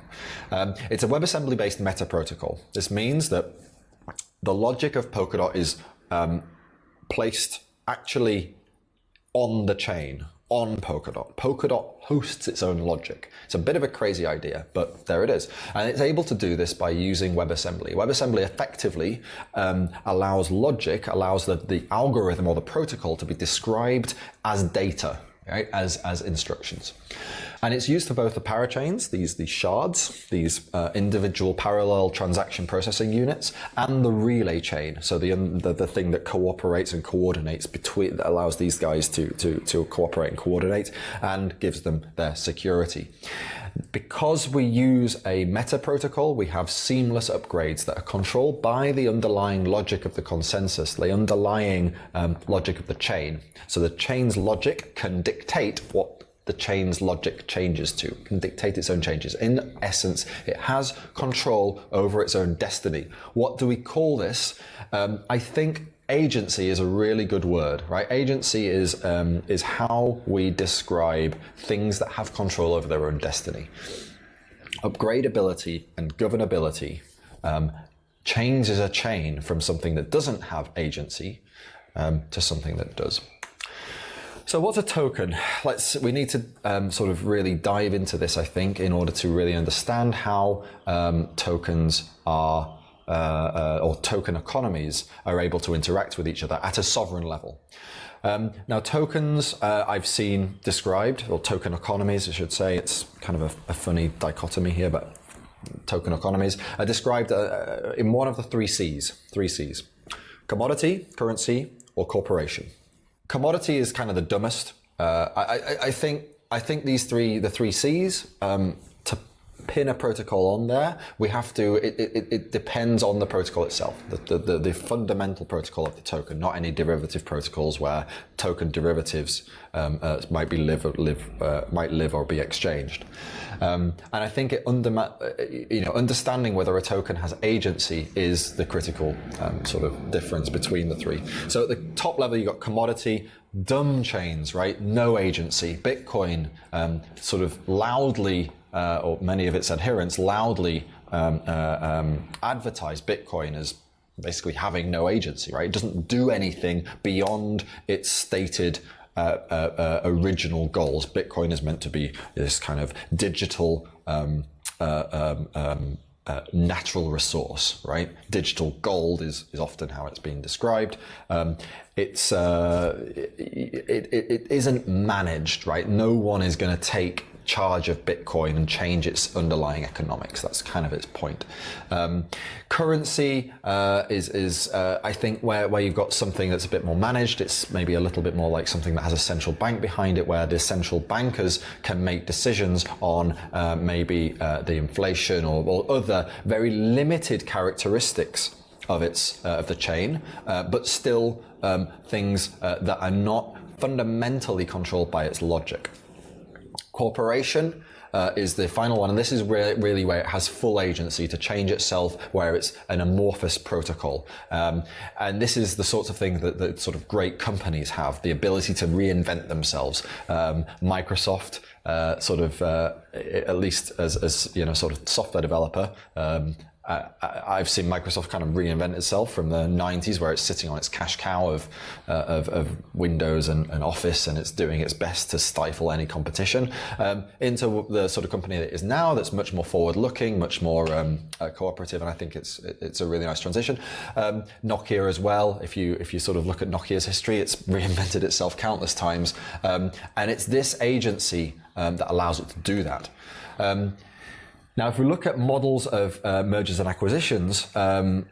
It's a WebAssembly based meta protocol. This means that the logic of Polkadot is placed actually on the chain, on Polkadot. Polkadot hosts its own logic. It's a bit of a crazy idea, but there it is. And it's able to do this by using WebAssembly. WebAssembly effectively allows the algorithm or the protocol to be described as data. right, as instructions. And it's used for both the parachains, these shards, these individual parallel transaction processing units, and the relay chain, so the thing that cooperates and coordinates between, that allows these guys to cooperate and coordinate and gives them their security. Because we use a meta protocol, we have seamless upgrades that are controlled by the underlying logic of the consensus, the underlying logic of the chain. So the chain's logic can dictate what the chain's logic changes to, can dictate its own changes. In essence, it has control over its own destiny. What do we call this? I think agency is a really good word, right? Agency is how we describe things that have control over their own destiny. Upgradability and governability changes a chain from something that doesn't have agency to something that does. So what's a token? We need to sort of really dive into this, I think, in order to really understand how tokens are, or token economies are able to interact with each other at a sovereign level. Now tokens I've seen described, or token economies I should say, it's kind of a funny dichotomy here, but token economies are described in one of the three C's. Commodity, currency, or corporation. Commodity is kind of the dumbest. I think the three C's, to pin a protocol on there, we have to, it depends on the protocol itself, the fundamental protocol of the token, not any derivative protocols where token derivatives might live or be exchanged. And I think understanding whether a token has agency is the critical sort of difference between the three. So at the top level, you've got commodity, dumb chains, right? No agency. Bitcoin sort of loudly, or many of its adherents loudly advertise Bitcoin as basically having no agency, right? It doesn't do anything beyond its stated original goals. Bitcoin is meant to be this kind of digital natural resource, right? Digital gold is often how it's been described. It isn't managed, right? No one is going to take charge of Bitcoin and change its underlying economics. That's kind of its point. Currency is I think where you've got something that's a bit more managed. It's maybe a little bit more like something that has a central bank behind it, where the central bankers can make decisions on maybe the inflation or other very limited characteristics of the chain, but still things that are not fundamentally controlled by its logic. Corporation is the final one, and this is really where it has full agency to change itself, where it's an amorphous protocol. And this is the sorts of thing that sort of great companies have, the ability to reinvent themselves. Microsoft, at least as sort of software developer, I've seen Microsoft kind of reinvent itself from the 90s, where it's sitting on its cash cow of Windows and Office, and it's doing its best to stifle any competition, into the sort of company that it is now, that's much more forward-looking, much more cooperative, and I think it's a really nice transition. Nokia as well. If you sort of look at Nokia's history, it's reinvented itself countless times, and it's this agency that allows it to do that. Now, if we look at models of mergers and acquisitions and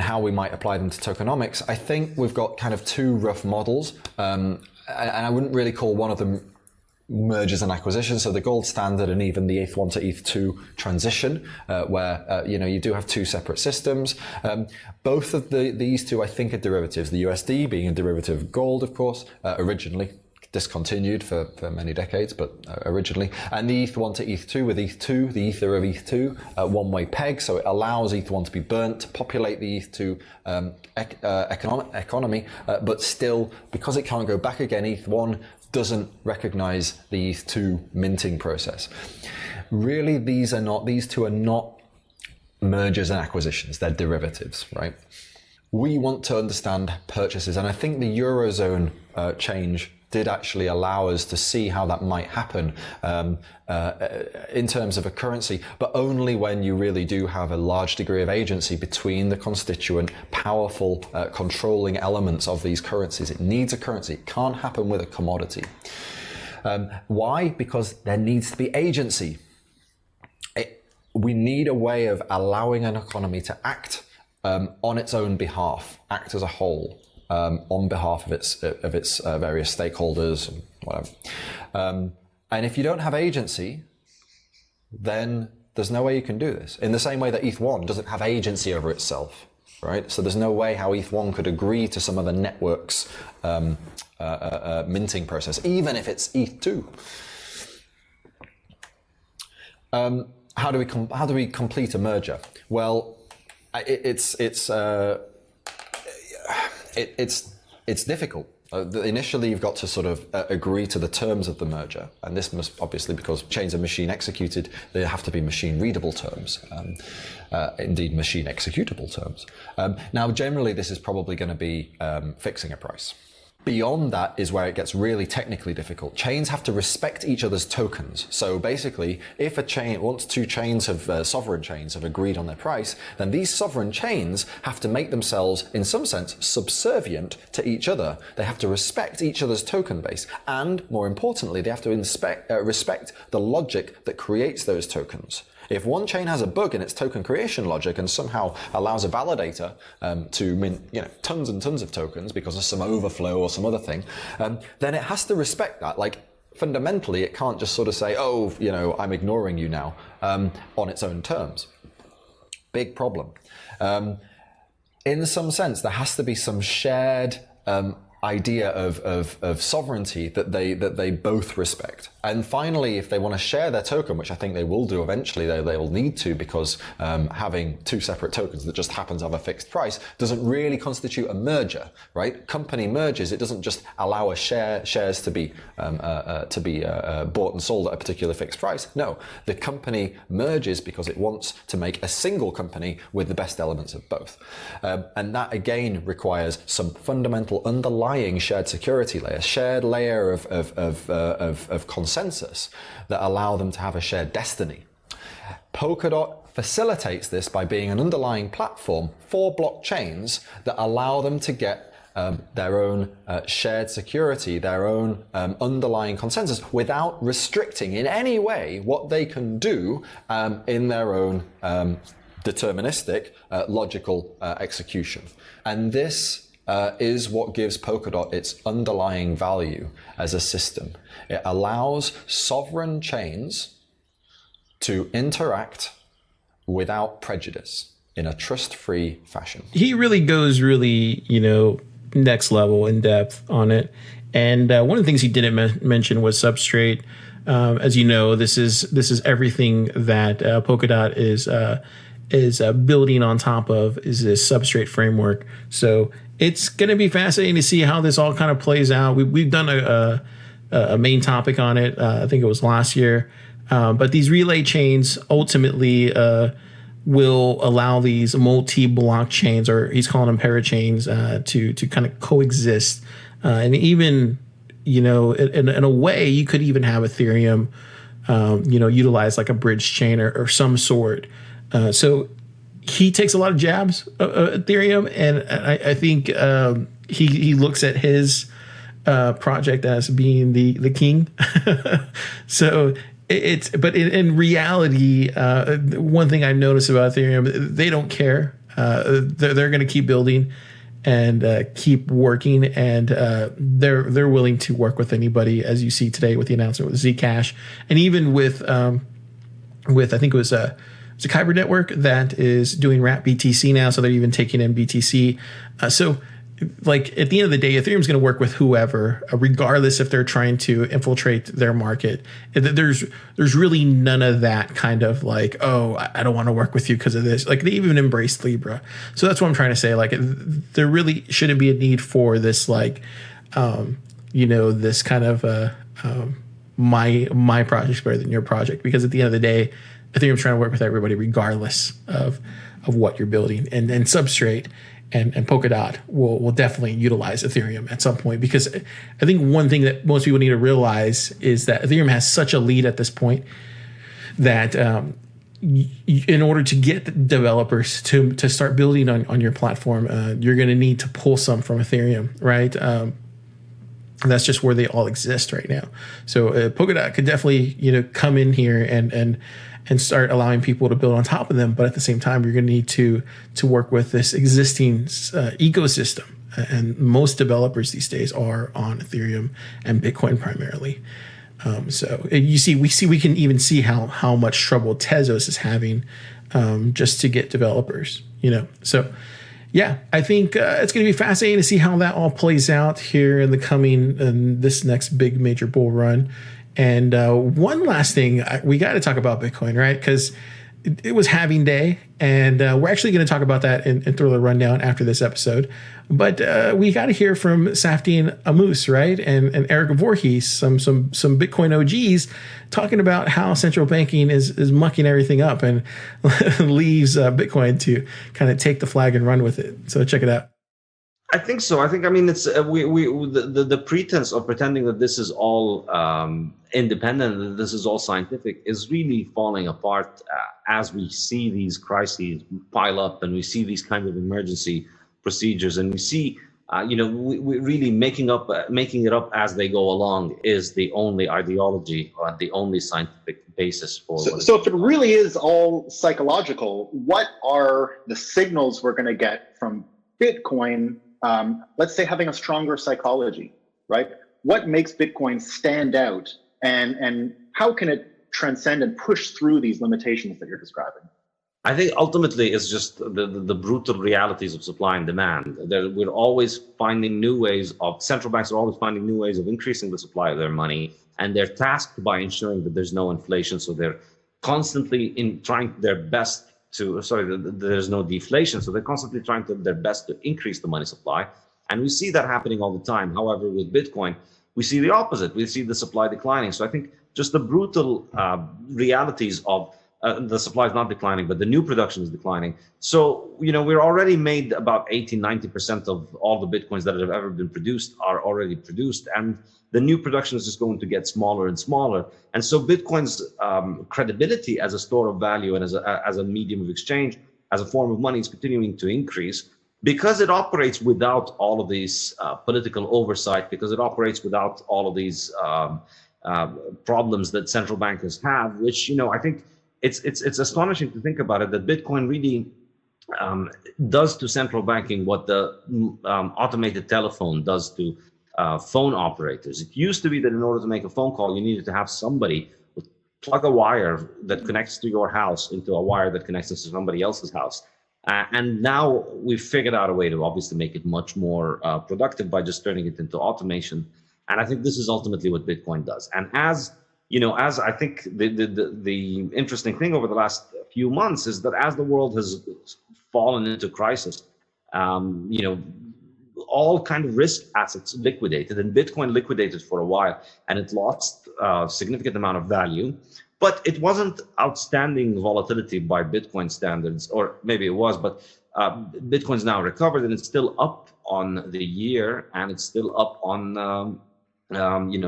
how we might apply them to tokenomics, I think we've got kind of two rough models, and I wouldn't really call one of them mergers and acquisitions. So the gold standard and even the ETH1 to ETH2 transition, where you do have two separate systems. Both of these two, I think, are derivatives. The USD being a derivative of gold, of course, originally. Discontinued for many decades, but originally. And the ETH1 to ETH2 with ETH2, the ether of ETH2, one-way peg, so it allows ETH1 to be burnt to populate the ETH2 economy, but still, because it can't go back again, ETH1 doesn't recognize the ETH2 minting process. Really, these two are not mergers and acquisitions, they're derivatives, right? We want to understand purchases, and I think the Eurozone change did actually allow us to see how that might happen in terms of a currency, but only when you really do have a large degree of agency between the constituent, powerful, controlling elements of these currencies. It needs a currency. It can't happen with a commodity. Why? Because there needs to be agency. We need a way of allowing an economy to act on its own behalf, act as a whole. On behalf of its various stakeholders and whatever. And if you don't have agency, then there's no way you can do this. In the same way that ETH1 doesn't have agency over itself, right? So there's no way how ETH1 could agree to some of the network's minting process, even if it's ETH2. How do we complete a merger? Well, it's difficult. Initially, you've got to sort of agree to the terms of the merger, and this must obviously, because chains are machine executed, they have to be machine readable terms, indeed machine executable terms. Now, generally, this is probably going to be fixing a price. Beyond that is where it gets really technically difficult. Chains have to respect each other's tokens. So basically, if once two chains have, sovereign chains have agreed on their price, then these sovereign chains have to make themselves, in some sense, subservient to each other. They have to respect each other's token base. And more importantly, they have to respect the logic that creates those tokens. If one chain has a bug in its token creation logic and somehow allows a validator to mint, tons and tons of tokens because of some overflow or some other thing, then it has to respect that. Like, fundamentally, it can't just sort of say, oh, I'm ignoring you now, on its own terms. Big problem. In some sense, there has to be some shared idea of sovereignty that they both respect. And finally, if they want to share their token, which I think they will do eventually, they will need to, because having two separate tokens that just happen to have a fixed price doesn't really constitute a merger, right? Company merges, it doesn't just allow shares to be bought and sold at a particular fixed price. No, the company merges because it wants to make a single company with the best elements of both. And that again requires some fundamental underlying shared security layer, shared layer of consensus that allow them to have a shared destiny. Polkadot facilitates this by being an underlying platform for blockchains that allow them to get their own shared security, their own underlying consensus, without restricting in any way what they can do in their own deterministic, logical execution. And this is what gives Polkadot its underlying value as a system. It allows sovereign chains to interact without prejudice in a trust-free fashion. He really goes next level in depth on it. And one of the things he didn't mention was Substrate. As you know, this is everything that Polkadot is building on top of, is this Substrate framework. So it's going to be fascinating to see how this all kind of plays out. We've done a main topic on it. I think it was last year. But these relay chains ultimately will allow these multi-block chains, or he's calling them parachains, to kind of coexist. And even, in a way, you could even have Ethereum, utilize like a bridge chain or some sort. So he takes a lot of jabs at Ethereum, and I think he looks at his project as being the king. So but in reality, one thing I've noticed about Ethereum, they don't care. They're going to keep building and keep working, and they're willing to work with anybody, as you see today with the announcement with Zcash, and even with I think it was it's a Kyber network that is doing wrap BTC now, so they're even taking in BTC. So, like, at the end of the day, Ethereum's going to work with whoever, regardless if they're trying to infiltrate their market. There's really none of that kind of like, oh, I don't want to work with you because of this. Like, they even embraced Libra. So that's what I'm trying to say. Like, there really shouldn't be a need for this, like, this kind of my project's better than your project, because at the end of the day, Ethereum's trying to work with everybody regardless of what you're building. And Substrate and Polkadot will definitely utilize Ethereum at some point, because I think one thing that most people need to realize is that Ethereum has such a lead at this point that in order to get developers to start building on your platform, you're going to need to pull some from Ethereum, right? And that's just where they all exist right now. So Polkadot could definitely, come in here and start allowing people to build on top of them. But at the same time, you're going to need to work with this existing ecosystem. And most developers these days are on Ethereum and Bitcoin primarily. So we can even see how much trouble Tezos is having just to get developers. So. Yeah, I think it's going to be fascinating to see how that all plays out here in the this next big major bull run. And one last thing, we got to talk about Bitcoin, right? Because it was halving day, and we're actually going to talk about that in Thriller Rundown after this episode. But we got to hear from Safdien Ammous, right, and Eric Voorhees, some Bitcoin OGs, talking about how central banking is mucking everything up and leaves Bitcoin to kind of take the flag and run with it. So check it out. I think so. I mean, it's the pretense of pretending that this is all independent, that this is all scientific, is really falling apart as we see these crises pile up, and we see these kinds of emergency procedures, and we see, we really making it up as they go along is the only ideology or the only scientific basis for. So if it really is all psychological, what are the signals we're going to get from Bitcoin? Let's say having a stronger psychology, right? What makes Bitcoin stand out, and how can it transcend and push through these limitations that you're describing? I think ultimately it's just the brutal realities of supply and demand. We're always finding new ways central banks are always finding new ways of increasing the supply of their money, and they're tasked by ensuring that there's no inflation. So they're constantly trying their best there's no deflation. So they're constantly trying their best to increase the money supply. And we see that happening all the time. However, with Bitcoin, we see the opposite. We see the supply declining. So I think just the brutal realities of the supply is not declining, but the new production is declining. So, we're already made about 80-90% of all the Bitcoins that have ever been produced are already produced. And the new production is just going to get smaller and smaller. And so Bitcoin's credibility as a store of value and as a medium of exchange, as a form of money, is continuing to increase because it operates without all of these political oversight, because it operates without all of these problems that central bankers have, which, I think it's astonishing to think about it, that Bitcoin really does to central banking what the automated telephone does to phone operators. It used to be that in order to make a phone call, you needed to have somebody plug a wire that connects to your house into a wire that connects to somebody else's house. And now we've figured out a way to obviously make it much more productive by just turning it into automation. And I think this is ultimately what Bitcoin does. And as I think the interesting thing over the last few months is that as the world has fallen into crisis, all kind of risk assets liquidated, and Bitcoin liquidated for a while, and it lost a significant amount of value. But it wasn't outstanding volatility by Bitcoin standards, or maybe it was, but Bitcoin's now recovered, and it's still up on the year, and it's still up on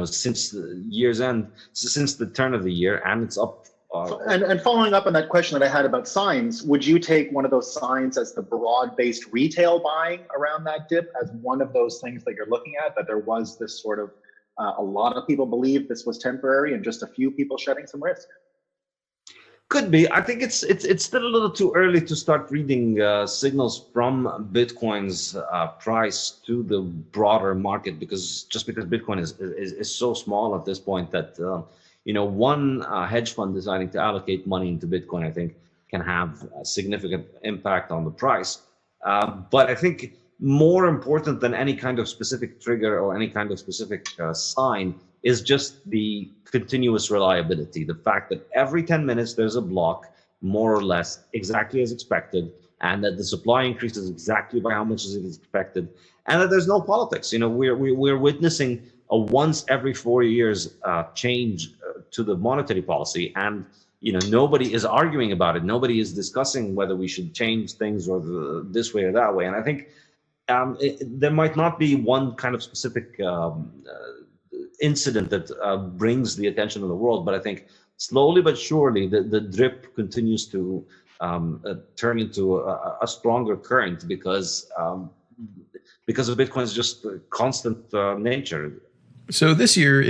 since the year's end, since the turn of the year, and it's up. And following up on that question that I had about signs, would you take one of those signs as the broad-based retail buying around that dip as one of those things that you're looking at, that there was this sort of, a lot of people believe this was temporary and just a few people shedding some risk? Could be. I think it's still a little too early to start reading signals from Bitcoin's price to the broader market, because Bitcoin is so small at this point that one hedge fund deciding to allocate money into Bitcoin, I think, can have a significant impact on the price. But I think more important than any kind of specific trigger or any kind of specific sign is just the continuous reliability. The fact that every 10 minutes there's a block, more or less, exactly as expected, and that the supply increases exactly by how much is expected, and that there's no politics. We're witnessing a once every 4 years change to the monetary policy, and nobody is arguing about it. Nobody is discussing whether we should change things or this way or that way. And I think there might not be one kind of specific incident that brings the attention of the world, but I think slowly but surely the drip continues to turn into a stronger current because of Bitcoin's just constant nature. So this year,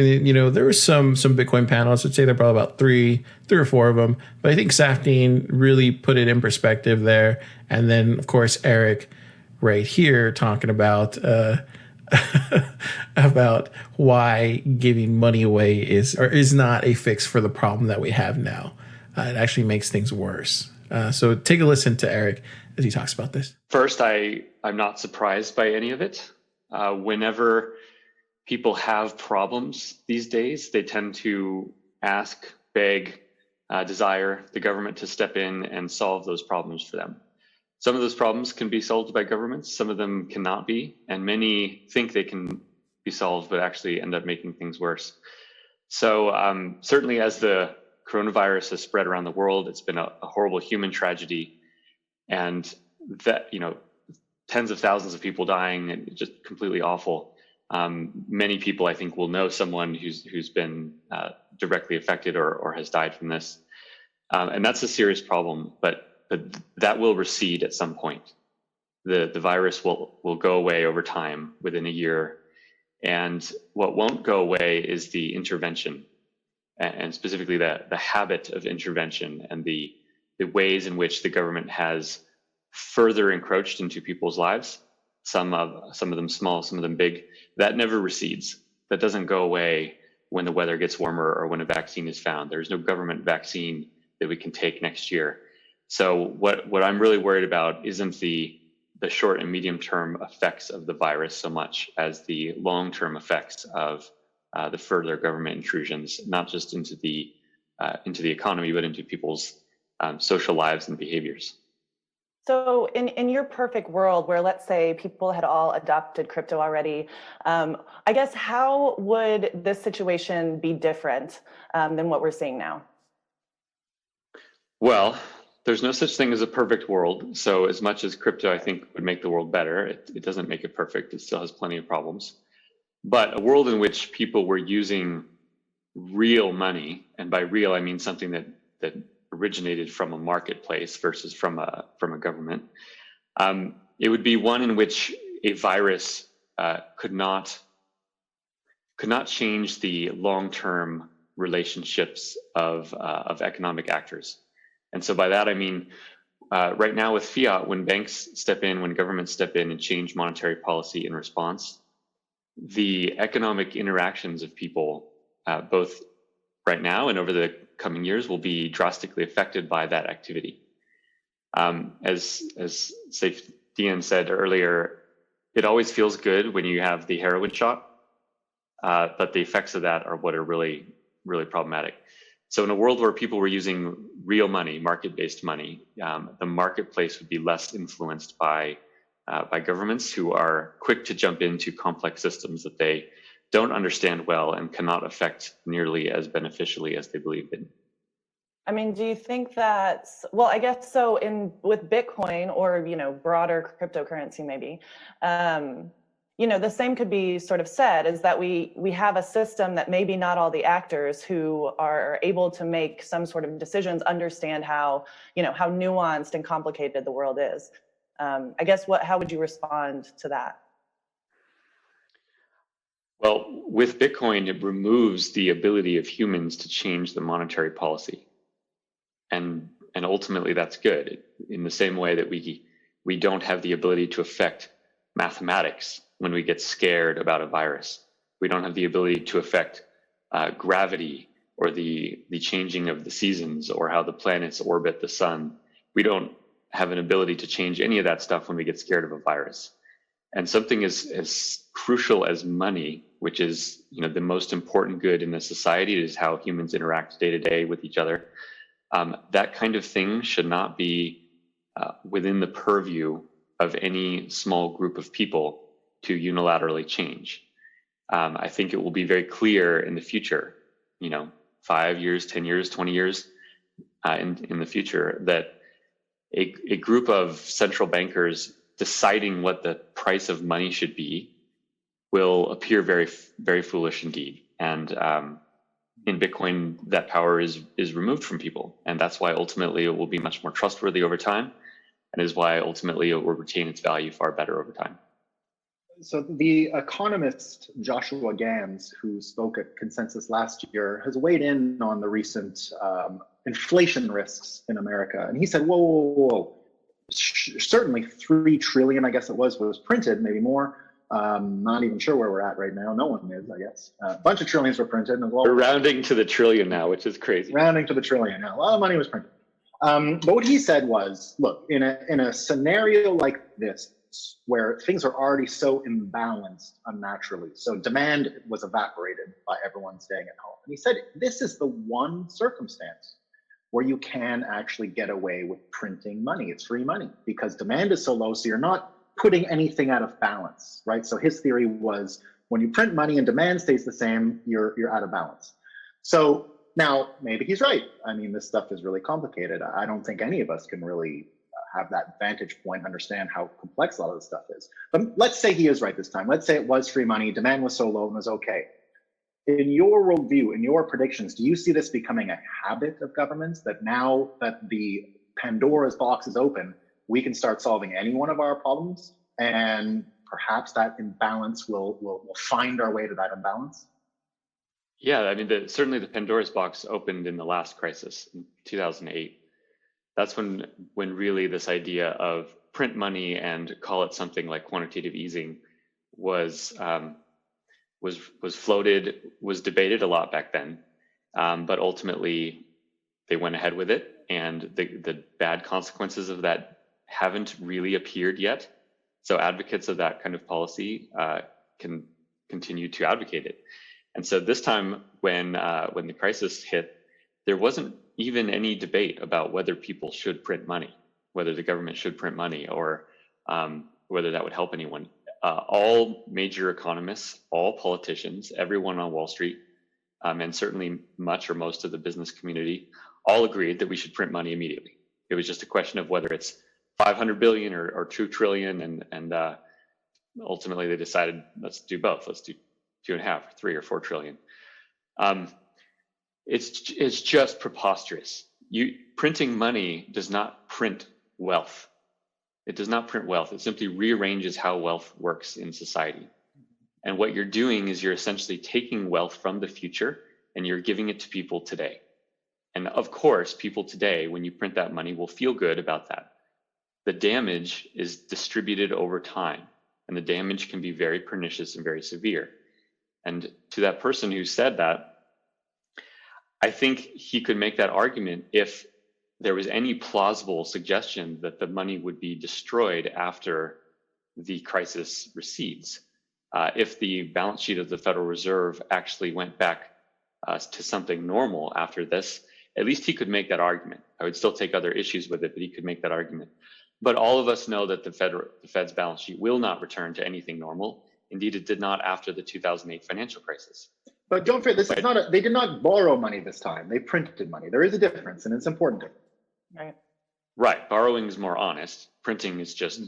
there was some Bitcoin panels. I'd say there are probably about three or four of them. But I think Safdien really put it in perspective there. And then, of course, Eric right here talking about about why giving money away is not a fix for the problem that we have now. It actually makes things worse. So take a listen to Eric as he talks about this. First, I'm not surprised by any of it. Whenever people have problems these days, they tend to ask, beg, desire the government to step in and solve those problems for them. Some of those problems can be solved by governments, some of them cannot be, and many think they can be solved, but actually end up making things worse. So certainly as the coronavirus has spread around the world, it's been a horrible human tragedy, and that, tens of thousands of people dying, and just completely awful. Many people, I think, will know someone who's been directly affected or has died from this. And that's a serious problem, but that will recede at some point. The virus will go away over time, within a year. And what won't go away is the intervention, and specifically the habit of intervention and the ways in which the government has further encroached into people's lives. Some of them small, some of them big. That never recedes. That doesn't go away when the weather gets warmer or when a vaccine is found. There's no government vaccine that we can take next year. So what I'm really worried about isn't the short and medium term effects of the virus so much as the long term effects of the further government intrusions, not just into the economy, but into people's social lives and behaviors. So in your perfect world where, let's say, people had all adopted crypto already, I guess how would this situation be different than what we're seeing now? Well, there's no such thing as a perfect world. So as much as crypto, I think, would make the world better, it doesn't make it perfect. It still has plenty of problems. But a world in which people were using real money, and by real, I mean something that originated from a marketplace versus from a government, it would be one in which a virus could not change the long-term relationships of economic actors. And so by that, I mean, right now with fiat, when banks step in, when governments step in and change monetary policy in response, the economic interactions of people, both right now and over the coming years, will be drastically affected by that activity. As Safdien said earlier, it always feels good when you have the heroin shot, but the effects of that are what are really, really problematic. So in a world where people were using real money, market-based money, the marketplace would be less influenced by governments who are quick to jump into complex systems that they don't understand well and cannot affect nearly as beneficially as they believe in. I mean, do you think that, well, I guess so with Bitcoin or, broader cryptocurrency maybe, the same could be sort of said, is that we have a system that maybe not all the actors who are able to make some sort of decisions understand how nuanced and complicated the world is. I guess how would you respond to that? Well, with Bitcoin, it removes the ability of humans to change the monetary policy. And ultimately that's good, in the same way that we don't have the ability to affect mathematics when we get scared about a virus. We don't have the ability to affect gravity or the changing of the seasons or how the planets orbit the sun. We don't have an ability to change any of that stuff when we get scared of a virus. And something as crucial as money, which is the most important good in a society, is how humans interact day to day with each other. That kind of thing should not be within the purview of any small group of people to unilaterally change. I think it will be very clear in the future, 5 years, 10 years, 20 years, in the future, that a group of central bankers deciding what the price of money should be will appear very, very foolish indeed. And in Bitcoin, that power is removed from people. And that's why ultimately it will be much more trustworthy over time, and is why ultimately it will retain its value far better over time. So the economist Joshua Gans, who spoke at Consensus last year, has weighed in on the recent inflation risks in America. And he said, whoa. Certainly 3 trillion, I guess it was printed, maybe more. Not even sure where we're at right now. No one is, I guess. A bunch of trillions were printed. We're rounding to the trillion now, which is crazy. Rounding to the trillion now. A lot of money was printed. But what he said was, look, in a scenario like this, where things are already so imbalanced unnaturally, so demand was evaporated by everyone staying at home. And he said, this is the one circumstance where you can actually get away with printing money. It's free money because demand is so low, so you're not putting anything out of balance, right? So his theory was when you print money and demand stays the same, you're out of balance. So now maybe he's right. I mean, this stuff is really complicated. I don't think any of us can really have that vantage point, understand how complex a lot of this stuff is. But let's say he is right this time. Let's say it was free money, demand was so low and was okay. In your worldview, in your predictions, do you see this becoming a habit of governments, that now that the Pandora's box is open, we can start solving any one of our problems, and perhaps that imbalance will find our way to that imbalance? Yeah, I mean, certainly the Pandora's box opened in the last crisis in 2008. That's when really this idea of print money and call it something like quantitative easing was floated, was debated a lot back then, but ultimately they went ahead with it, and the bad consequences of that haven't really appeared yet. So advocates of that kind of policy can continue to advocate it. And so this time, when the crisis hit, there wasn't even any debate about whether people should print money, whether the government should print money, or whether that would help anyone. All major economists, all politicians, everyone on Wall Street, and certainly much or most of the business community, all agreed that we should print money immediately. It was just a question of whether it's 500 billion or 2 trillion, and ultimately they decided, let's do both. Let's do 2.5, 3, or 4 trillion. It's just preposterous. Printing money does not print wealth. It does not print wealth. It simply rearranges how wealth works in society. And what you're doing is you're essentially taking wealth from the future and you're giving it to people today. And of course, people today, when you print that money, will feel good about that. The damage is distributed over time, and the damage can be very pernicious and very severe. And to that person who said that, I think he could make that argument if there was any plausible suggestion that the money would be destroyed after the crisis recedes. If the balance sheet of the Federal Reserve actually went back to something normal after this, at least he could make that argument. I would still take other issues with it, but he could make that argument. But all of us know that the Fed's balance sheet will not return to anything normal. Indeed, it did not after the 2008 financial crisis. But don't forget, this is not they did not borrow money this time. They printed money. There is a difference, and it's important. Right. Right. Borrowing is more honest. Printing is just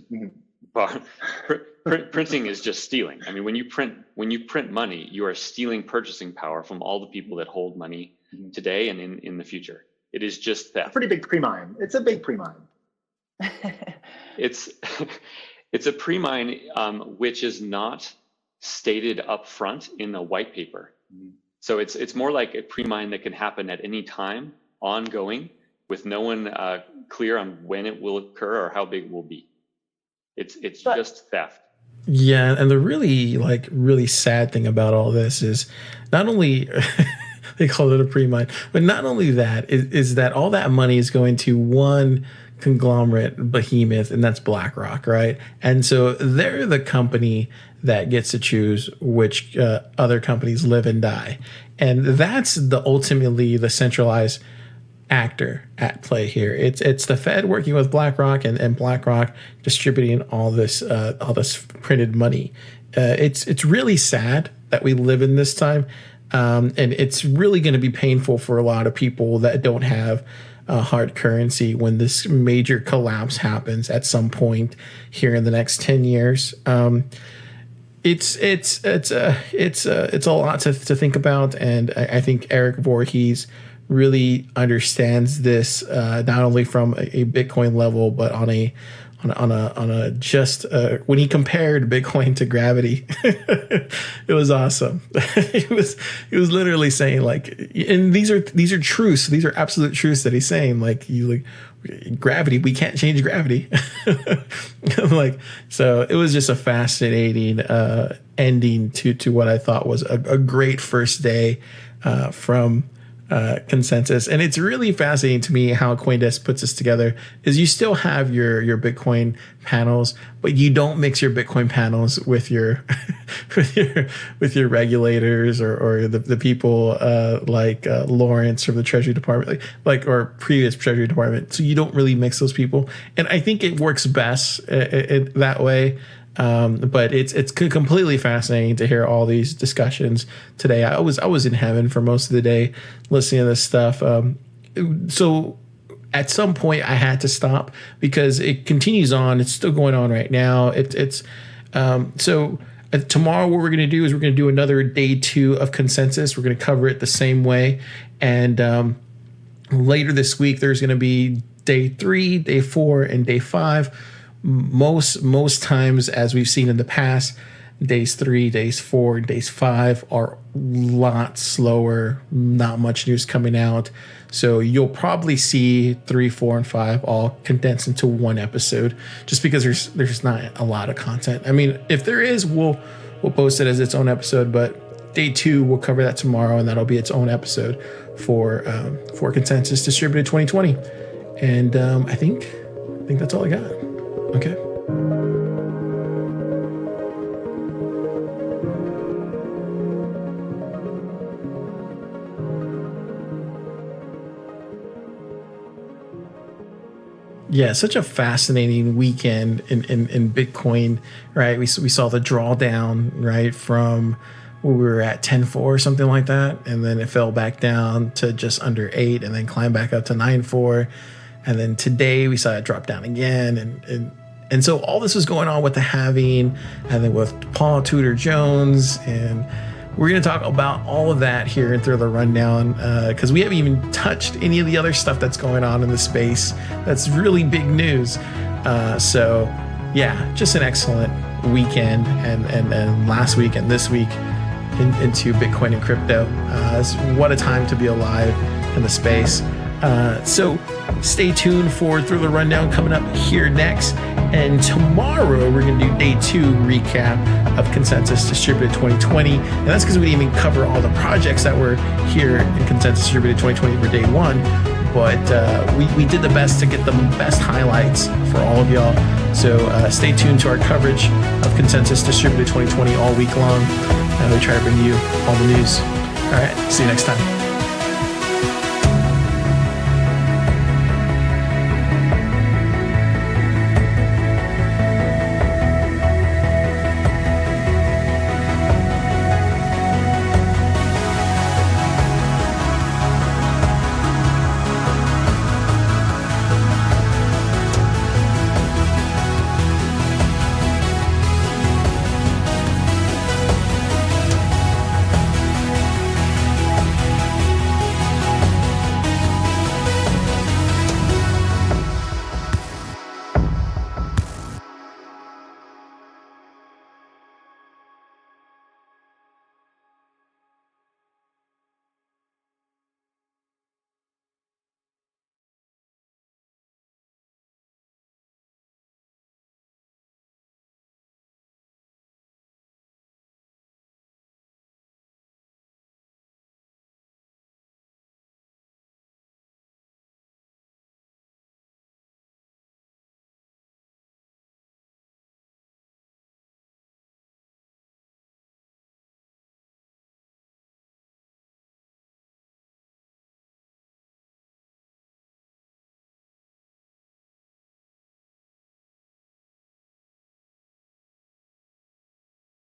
printing is just stealing. I mean, when you print money, you are stealing purchasing power from all the people that hold money today and in the future. It is just theft. A pretty big pre-mine. It's a big pre-mine. It's a pre-mine which is not stated up front in the white paper. So it's more like a pre-mine that can happen at any time, ongoing, with no one clear on when it will occur or how big it will be. It's just theft. Yeah, and the really sad thing about all this is not only they call it a pre-mine, but not only that is that all that money is going to one conglomerate behemoth, and that's BlackRock, right? And so they're the company that gets to choose which other companies live and die, and that's ultimately the centralized actor at play here. It's the Fed working with BlackRock and BlackRock distributing all this printed money. It's really sad that we live in this time, and it's really going to be painful for a lot of people that don't have hard currency when this major collapse happens at some point here in the next 10 years. It's a lot to think about, and I think Eric Voorhees really understands this, not only from a Bitcoin level, but on a just when he compared Bitcoin to gravity, it was awesome. He was literally saying, like, and these are truths. These are absolute truths that he's saying. Like, gravity, we can't change gravity. Like, so it was just a fascinating ending to what I thought was a great first day from Consensus. And it's really fascinating to me how CoinDesk puts this together. Is you still have your Bitcoin panels, but you don't mix your Bitcoin panels with your with your regulators or the people like Lawrence from the Treasury Department, like or previous Treasury Department. So you don't really mix those people, and I think it works best that way. But it's completely fascinating to hear all these discussions today. I was in heaven for most of the day listening to this stuff. So at some point I had to stop because it continues on. It's still going on right now. So tomorrow what we're going to do is we're going to do another day 2 of Consensus. We're going to cover it the same way. And later this week there's going to be day 3, day 4, and day 5. Most times, as we've seen in the past, days 3, days 4, days 5 are a lot slower, not much news coming out. So you'll probably see 3, 4, and 5 all condensed into one episode, just because there's not a lot of content. I mean, if there is, we'll post it as its own episode, but day 2 we'll cover that tomorrow, and that'll be its own episode for Consensus Distributed 2020. And I think that's all I got. Okay. Yeah, such a fascinating weekend in Bitcoin, right? We saw the drawdown, right, from where we were at 10.4 or something like that, and then it fell back down to just under 8, and then climbed back up to 9.4, and then today we saw it drop down again, and so all this was going on with the halving, and then with Paul Tudor Jones, and we're going to talk about all of that here and through the rundown, because we haven't even touched any of the other stuff that's going on in the space. That's really big news. So yeah, just an excellent weekend, and last week and this week into Bitcoin and crypto. What a time to be alive in the space. So stay tuned for Through the Rundown coming up here next. And tomorrow we're going to do day 2 recap of Consensus Distributed 2020. And that's because we didn't even cover all the projects that were here in Consensus Distributed 2020 for day 1. But we did the best to get the best highlights for all of y'all. So stay tuned to our coverage of Consensus Distributed 2020 all week long. We try to bring you all the news. All right, see you next time.